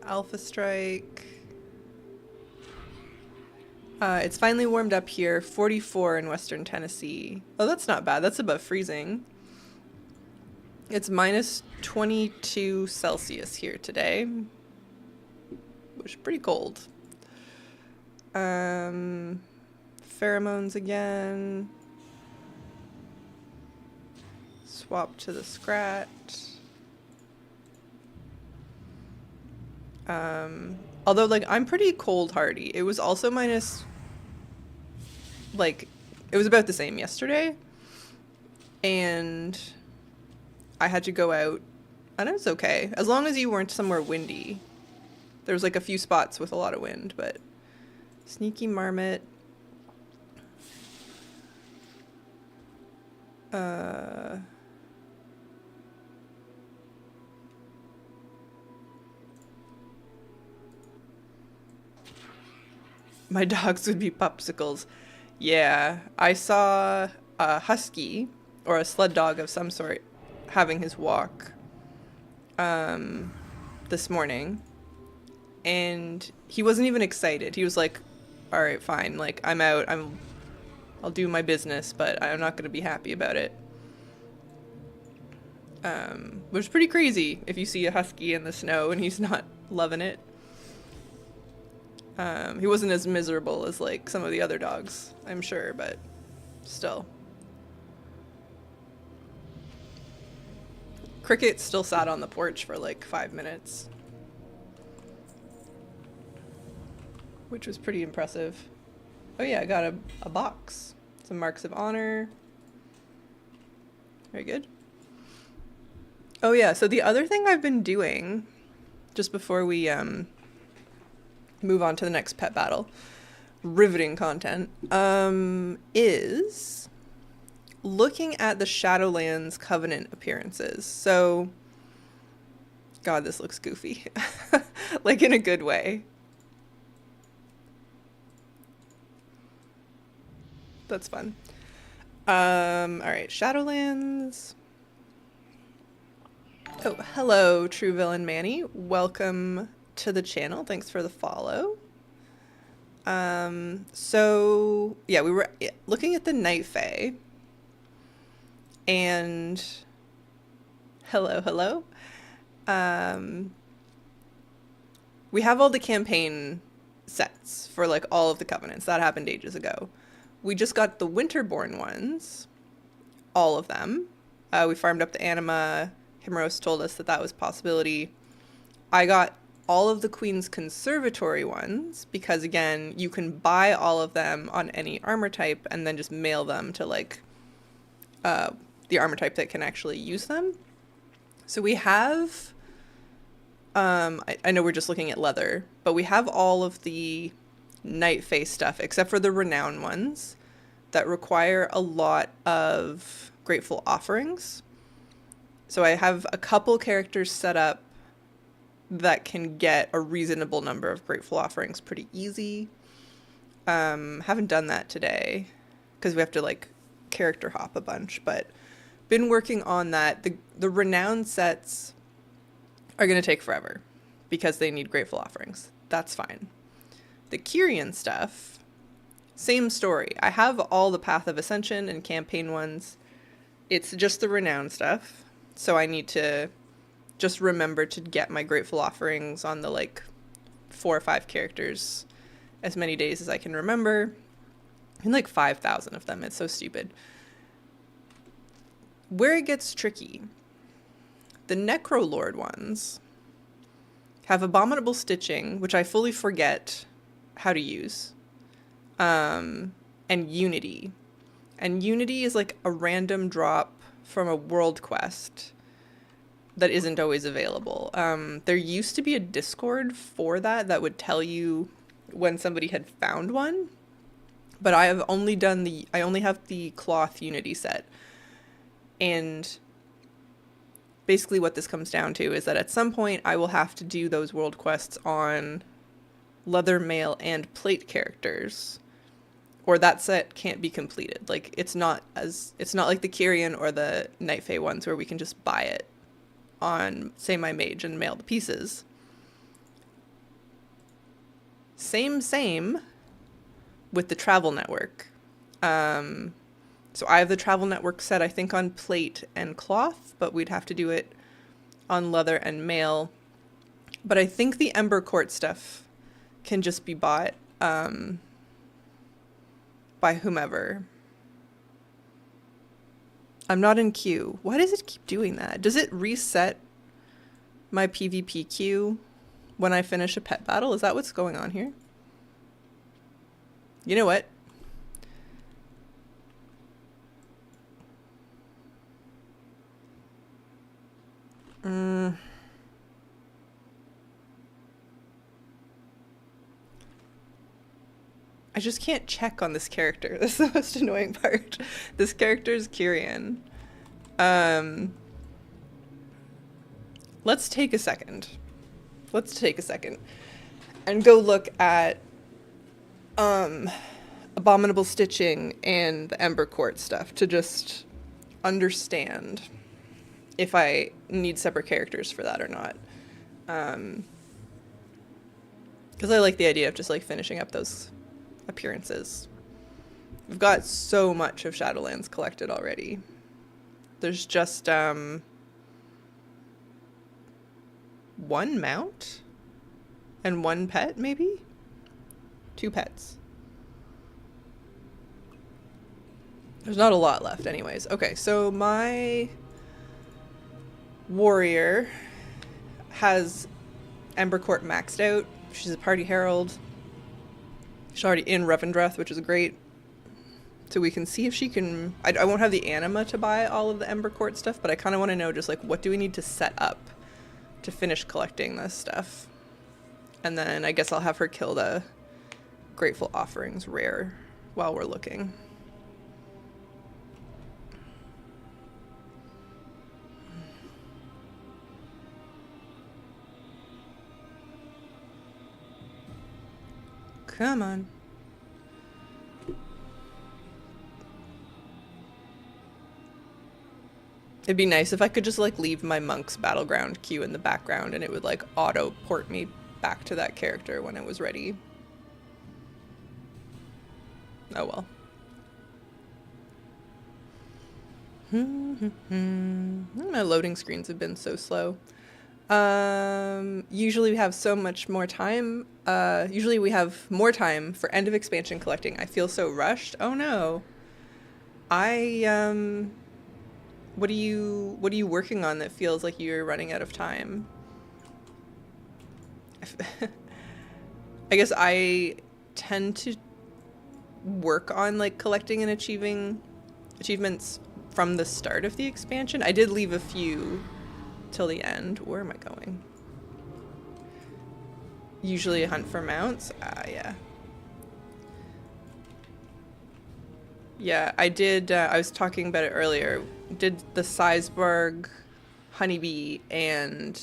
Alpha Strike. It's finally warmed up here. 44 in Western Tennessee. Oh, that's not bad. That's above freezing. It's minus 22 Celsius here today, which is pretty cold. Pheromones again. swap to the Scrat. Although, like, I'm pretty cold hardy. It was also minus, like, it was about the same yesterday. And I had to go out, and it was okay. As long as you weren't somewhere windy. There was, like, a few spots with a lot of wind, but Sneaky Marmot. My dogs would be popsicles. Yeah, I saw a husky or a sled dog of some sort having his walk this morning, and he wasn't even excited. He was like, all right, fine, like, I'm out, I'll do my business, but I'm not going to be happy about it. Which is pretty crazy if you see a husky in the snow and he's not loving it. He wasn't as miserable as, like, some of the other dogs, I'm sure, but still. Cricket still sat on the porch for like 5 minutes, which was pretty impressive. Oh yeah, I got a box. Some marks of honor. Very good. Oh yeah, so the other thing I've been doing, just before we move on to the next pet battle, riveting content, is looking at the Shadowlands Covenant appearances. So, God, this looks goofy. Like, in a good way. That's fun. Alright, Shadowlands. Oh, hello, True Villain Manny. Welcome to the channel. Thanks for the follow. So, yeah, we were looking at the Night Fae. And hello. We have all the campaign sets for, like, all of the covenants. That happened ages ago. We just got the Winterborn ones, all of them. We farmed up the anima. Himros told us that was a possibility. I got all of the Queen's Conservatory ones because, again, you can buy all of them on any armor type and then just mail them to, like, the armor type that can actually use them. So we have, I know we're just looking at leather, but we have all of the Night Fae stuff except for the Renown ones that require a lot of Grateful Offerings. So I have a couple characters set up that can get a reasonable number of Grateful Offerings pretty easy. Haven't done that today because we have to, like, character hop a bunch, but been working on that. The Renowned sets are going to take forever because they need Grateful Offerings. That's fine. The Kyrian stuff, same story. I have all the Path of Ascension and campaign ones. It's just the Renowned stuff. So I need to just remember to get my Grateful Offerings on the, like, 4 or 5 characters as many days as I can remember. And, like, 5,000 of them. It's so stupid. Where it gets tricky, the Necrolord ones have Abominable Stitching, which I fully forget how to use, and Unity. And Unity is, like, a random drop from a world quest that isn't always available. There used to be a Discord for that would tell you when somebody had found one, but I have only I only have the cloth Unity set. And basically what this comes down to is that at some point I will have to do those world quests on leather, mail, and plate characters, or that set can't be completed. Like, it's not like the Kyrian or the Night Fae ones where we can just buy it on, say, my mage and mail the pieces. Same with the Travel Network. So I have the Travel Network set, I think, on plate and cloth, but we'd have to do it on leather and mail. But I think the Ember Court stuff can just be bought by whomever. I'm not in queue. Why does it keep doing that? Does it reset my PvP queue when I finish a pet battle? Is that what's going on here? You know what? I just can't check on this character. That's the most annoying part. This character is Kyrian. Let's take a second. Let's take a second and go look at Abominable Stitching and the Ember Court stuff to just understand if I need separate characters for that or not. Because I like the idea of just like finishing up those appearances. We've got so much of Shadowlands collected already. There's just one mount and one pet, maybe? 2 pets. There's not a lot left anyways. Okay, so my warrior has Ember Court maxed out. She's a party herald. She's already in Revendreth, which is great. So we can see if she can... I won't have the anima to buy all of the Ember Court stuff, but I kind of want to know just like what do we need to set up to finish collecting this stuff. And then I guess I'll have her kill the Grateful Offerings rare while we're looking. Come on. It'd be nice if I could just like leave my Monk's Battleground queue in the background and it would like auto port me back to that character when it was ready. Oh well. My loading screens have been so slow. Usually we have so much more time. Usually we have more time for end of expansion collecting. I feel so rushed. Oh no. What are you working on that feels like you're running out of time? I guess I tend to work on like collecting and achieving achievements from the start of the expansion. I did leave a few till the end. Where am I going? Usually a hunt for mounts. Yeah. Yeah, I did, I was talking about it earlier. Did the Seisberg, Honeybee, and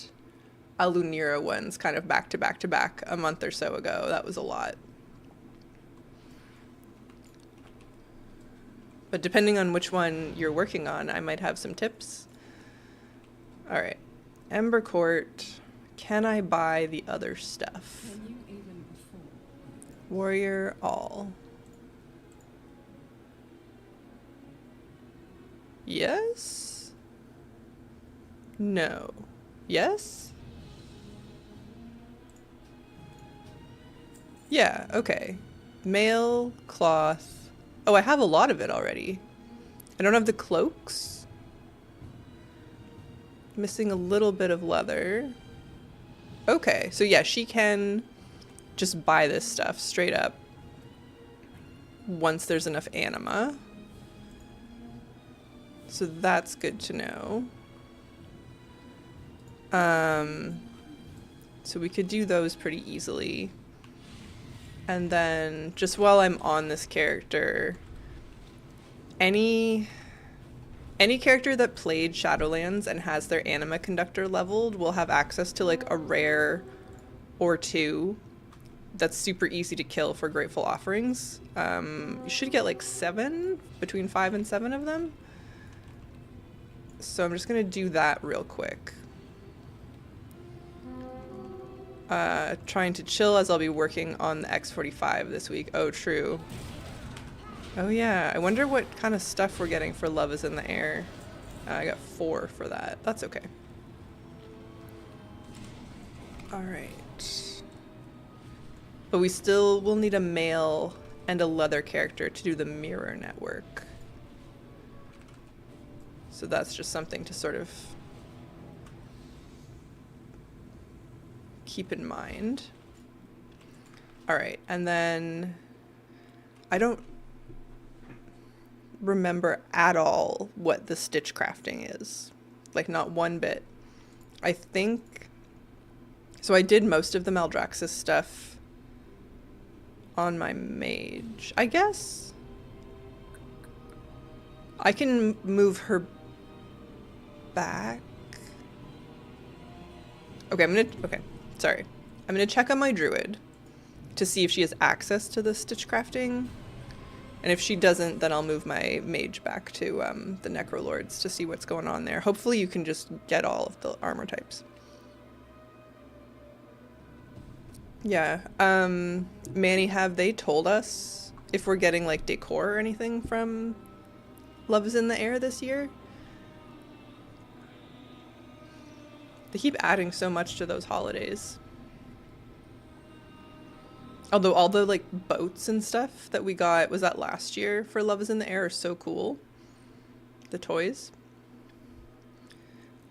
Alunira ones kind of back to back to back a month or so ago. That was a lot. But depending on which one you're working on, I might have some tips. All right. Ember Court. Can I buy the other stuff? Warrior all. Yes? No. Yes? Yeah, okay. Mail, cloth. Oh, I have a lot of it already. I don't have the cloaks. Missing a little bit of leather. Okay, so yeah, she can just buy this stuff straight up once there's enough anima. So that's good to know. So we could do those pretty easily. And then just while I'm on this character, any character that played Shadowlands and has their anima conductor leveled will have access to like a rare or 2 that's super easy to kill for Grateful Offerings. You should get like 7, between 5 and 7 of them. So I'm just gonna do that real quick. Trying to chill as I'll be working on the X-45 this week. Oh, true. Oh yeah, I wonder what kind of stuff we're getting for Love is in the Air. I got 4 for that. That's okay. Alright. But we still will need a male and a leather character to do the mirror network. So that's just something to sort of keep in mind. All right, and then I don't remember at all what the stitch crafting is. Like, not one bit. I think... So I did most of the Maldraxxus stuff on my mage, I guess? I can move her back. Okay, sorry. I'm gonna check on my druid to see if she has access to the stitch crafting. And if she doesn't, then I'll move my mage back to the Necrolords to see what's going on there. Hopefully you can just get all of the armor types. Yeah. Manny, have they told us if we're getting like decor or anything from Love is in the Air this year? They keep adding so much to those holidays. Although all the like boats and stuff that we got, was that last year for Love is in the Air, are so cool. The toys.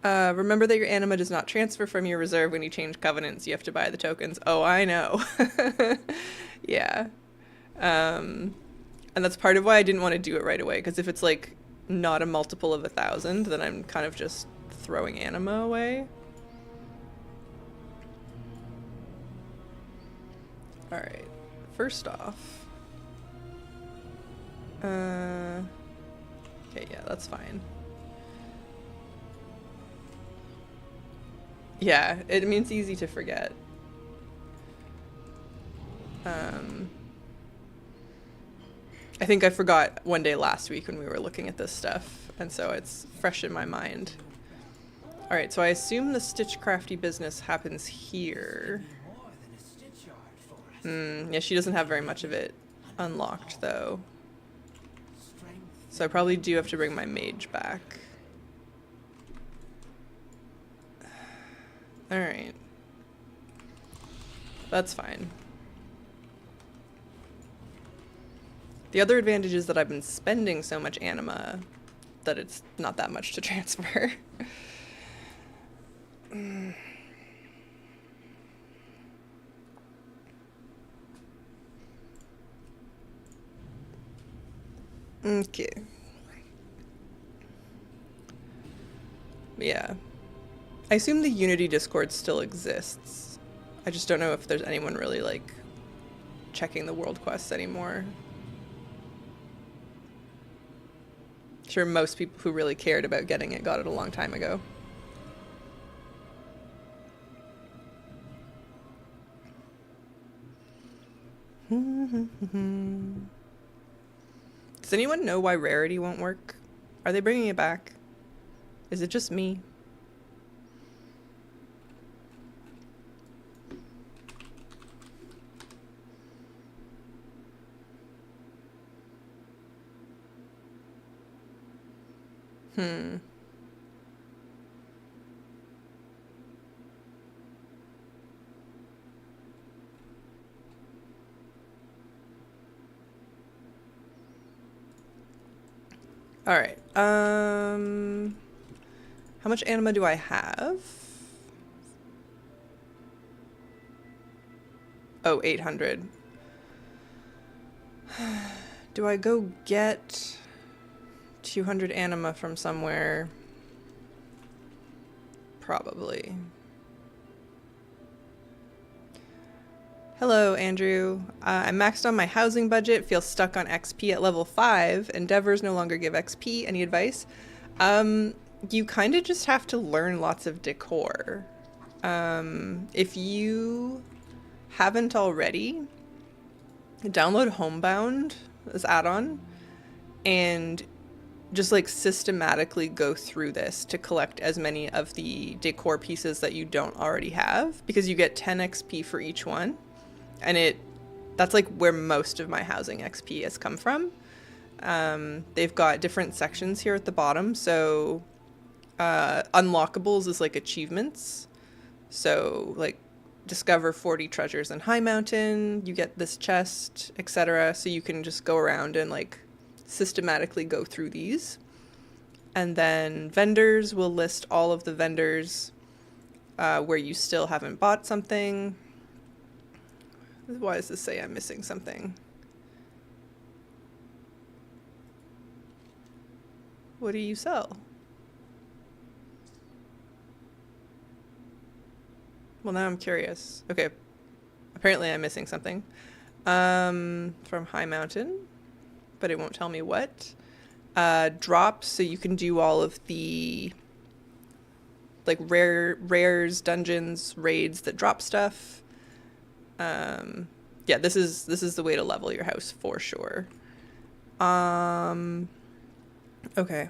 Remember that your anima does not transfer from your reserve when you change covenants. You have to buy the tokens. Oh, I know. Yeah. And that's part of why I didn't want to do it right away, because if it's like not a multiple of 1,000, then I'm kind of just throwing anima away. Alright, first off, okay, yeah, that's fine. Yeah, it means easy to forget. I think I forgot one day last week when we were looking at this stuff, and so it's fresh in my mind. Alright, so I assume the stitch crafty business happens here. Yeah, she doesn't have very much of it unlocked, though. So I probably do have to bring my mage back. Alright. That's fine. The other advantage is that I've been spending so much anima that it's not that much to transfer. Okay. Yeah. I assume the Unity Discord still exists. I just don't know if there's anyone really, like, checking the world quests anymore. Sure, most people who really cared about getting it got it a long time ago. Does anyone know why rarity won't work? Are they bringing it back? Is it just me? All right. How much anima do I have? Oh, 800. Do I go get 200 anima from somewhere? Probably. Hello, Andrew. I'm maxed on my housing budget, feel stuck on XP at level 5. Endeavors no longer give XP. Any advice? You kind of just have to learn lots of decor. If you haven't already, download Homebound as add-on and just like systematically go through this to collect as many of the decor pieces that you don't already have, because you get 10 XP for each one. And that's like where most of my housing XP has come from. They've got different sections here at the bottom. So unlockables is like achievements. So like discover 40 treasures in High Mountain, you get this chest, etc. So you can just go around and like systematically go through these. And then vendors will list all of the vendors where you still haven't bought something. Why does this say I'm missing something? What do you sell? Well, now I'm curious. Okay, apparently I'm missing something. From High Mountain, but it won't tell me what. Drops, so you can do all of the like rares, dungeons, raids that drop stuff. Yeah, this is the way to level your house for sure. Okay.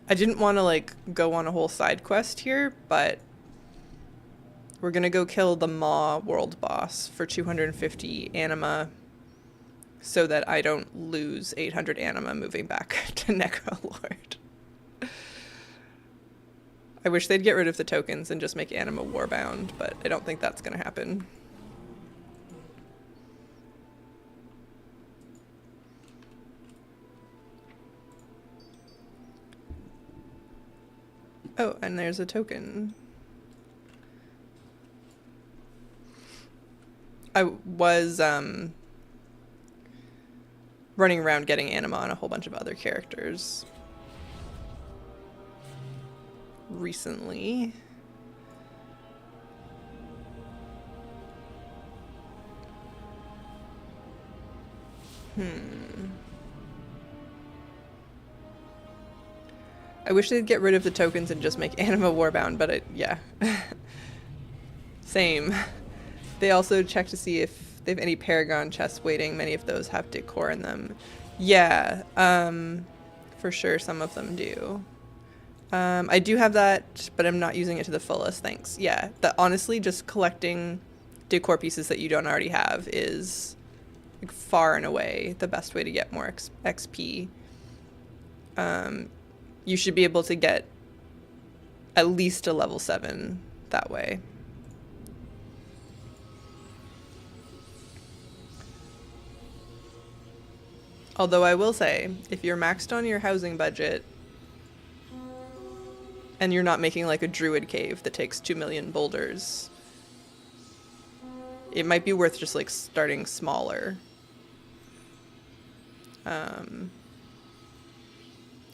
I didn't want to like go on a whole side quest here, but we're gonna go kill the Maw world boss for 250 anima so that I don't lose 800 anima moving back to Necrolord. I wish they'd get rid of the tokens and just make anima warbound, but I don't think that's gonna happen. Oh, and there's a token. I was running around getting anima on a whole bunch of other characters recently. I wish they'd get rid of the tokens and just make anima warbound, but yeah. Same. They also check to see if they have any Paragon chests waiting. Many of those have decor in them. Yeah, for sure some of them do. I do have that, but I'm not using it to the fullest, thanks. Yeah, honestly, just collecting decor pieces that you don't already have is like, far and away the best way to get more XP. You should be able to get at least a level 7 that way. Although I will say, if you're maxed on your housing budget and you're not making like a druid cave that takes 2 million boulders, it might be worth just like starting smaller.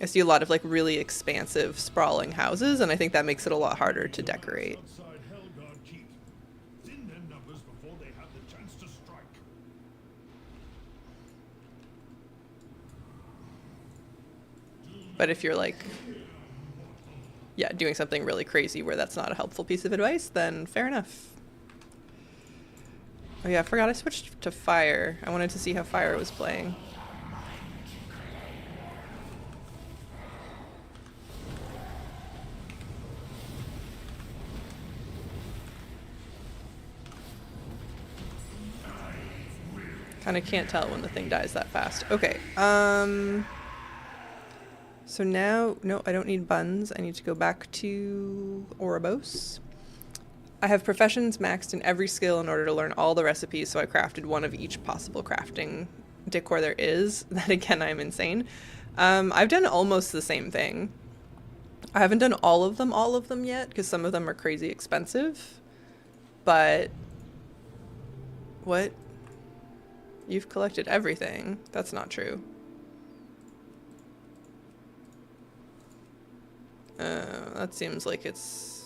I see a lot of like really expansive sprawling houses, and I think that makes it a lot harder to decorate. But if you're like, yeah, doing something really crazy where that's not a helpful piece of advice, then fair enough. Oh yeah, I forgot I switched to fire. I wanted to see how fire was playing. Kind of can't tell when the thing dies that fast. Okay, so now, no, I don't need buns. I need to go back to Oribos. I have professions maxed in every skill in order to learn all the recipes, so I crafted one of each possible crafting decor there is. Then again, I'm insane. I've done almost the same thing. I haven't done all of them yet, because some of them are crazy expensive. But... what? You've collected everything. That's not true. That seems like it's...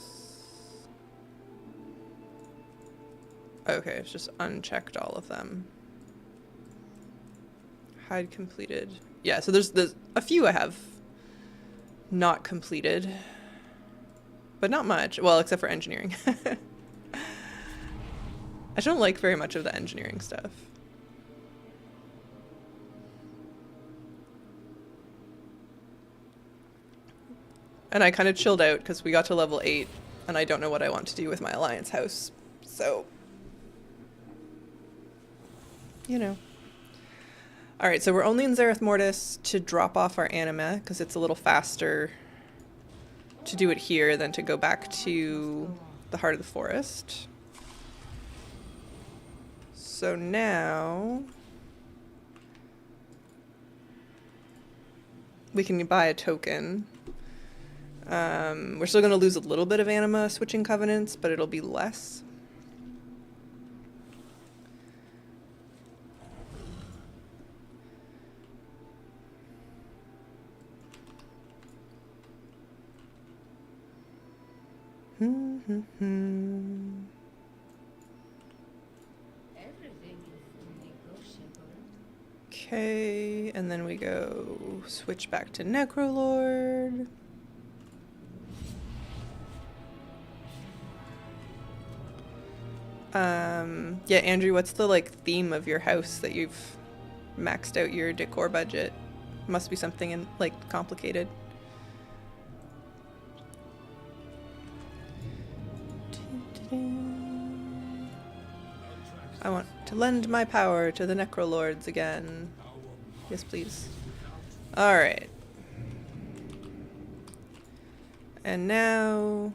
okay, it's just unchecked all of them. Hide completed. Yeah, so there's a few I have not completed. But not much. Well, except for engineering. I don't like very much of the engineering stuff. And I kind of chilled out because we got to level 8 and I don't know what I want to do with my alliance house. So, you know. Alright, so we're only in Zareth Mortis to drop off our anima because it's a little faster to do it here than to go back to the heart of the forest. So now we can buy a token. We're still going to lose a little bit of anima switching covenants, but it'll be less. Everything is negotiable. Okay, and then we go switch back to Necrolord. Yeah, Andrew, what's the like theme of your house that you've maxed out your decor budget? Must be something in like complicated. I want to lend my power to the Necrolords again. Yes, please. Alright. And now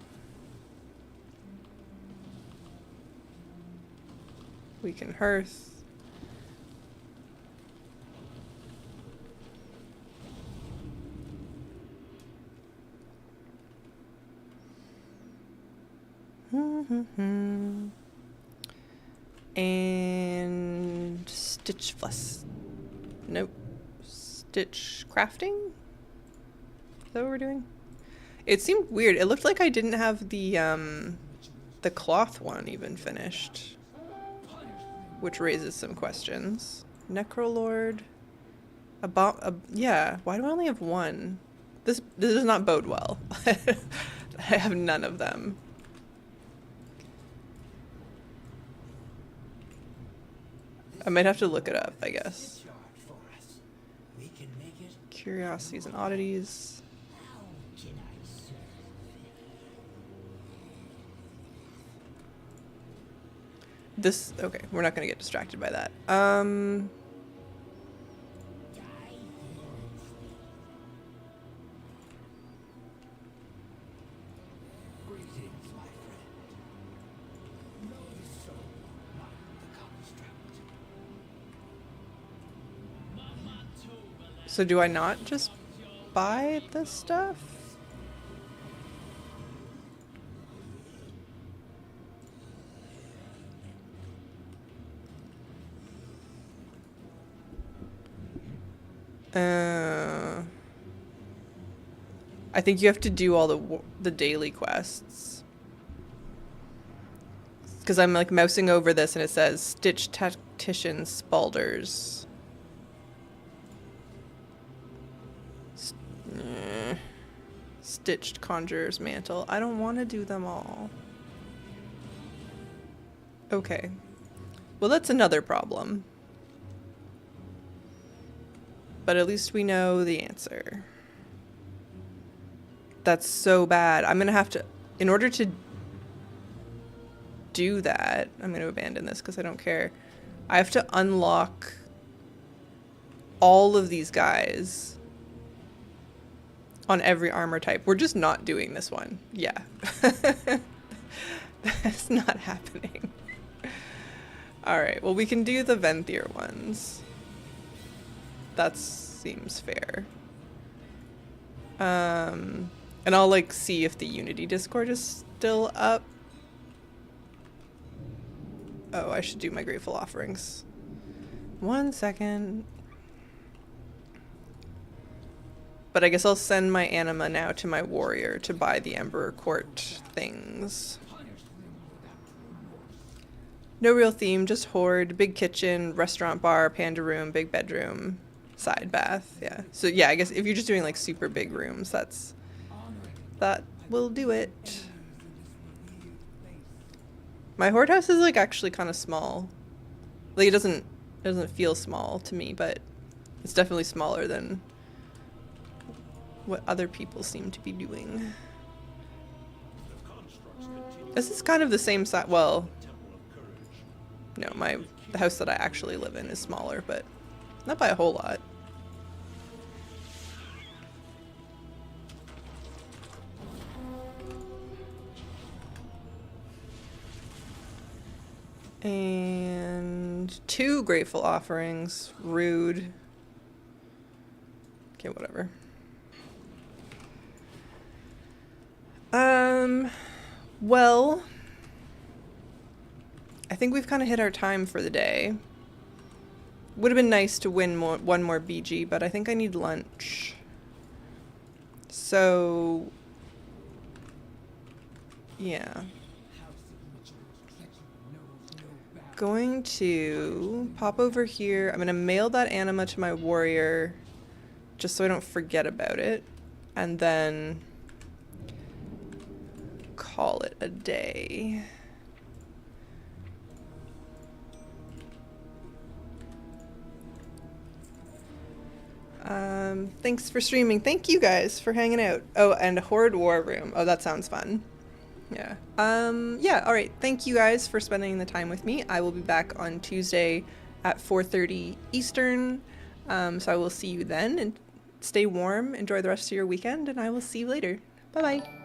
we can hearth. And stitch fuss. Nope. Stitch crafting? Is that what we're doing? It seemed weird. It looked like I didn't have the cloth one even finished, which raises some questions. Necrolord. Yeah, why do I only have one? This does not bode well. I have none of them. I might have to look it up, I guess. Curiosities and oddities. This, okay, we're not gonna get distracted by that. So do I not just buy this stuff? I think you have to do all the daily quests. Because I'm like mousing over this and it says Stitch Tactician Spalders. Stitched Conjurer's Mantle. I don't want to do them all. Okay. Well, that's another problem. But at least we know the answer. That's so bad. I'm gonna have to, in order to do that, I'm gonna abandon this because I don't care. I have to unlock all of these guys on every armor type. We're just not doing this one. Yeah. That's not happening. Alright, well we can do the Venthyr ones. That seems fair. And I'll like see if the Unity Discord is still up. Oh, I should do my grateful offerings. 1 second. But I guess I'll send my anima now to my warrior to buy the Emperor Court things. No real theme, just horde, big kitchen, restaurant bar, panda room, big bedroom, side bath. Yeah. So yeah, I guess if you're just doing like super big rooms, that will do it. My horde house is like actually kind of small. Like it doesn't feel small to me, but it's definitely smaller than what other people seem to be doing. This is kind of the same size. Well, no, the house that I actually live in is smaller, but not by a whole lot. And 2 grateful offerings. Rude. Okay, whatever. Well, I think we've kind of hit our time for the day. Would have been nice to win one more BG, but I think I need lunch. So, yeah. Going to pop over here. I'm going to mail that anima to my warrior just so I don't forget about it. And then call it a day. Thanks for streaming. Thank you guys for hanging out. Oh, and Horde War Room. Oh, that sounds fun. Yeah. Yeah, all right. Thank you guys for spending the time with me. I will be back on Tuesday at 4:30 Eastern. So I will see you then, and stay warm, enjoy the rest of your weekend, and I will see you later. Bye-bye.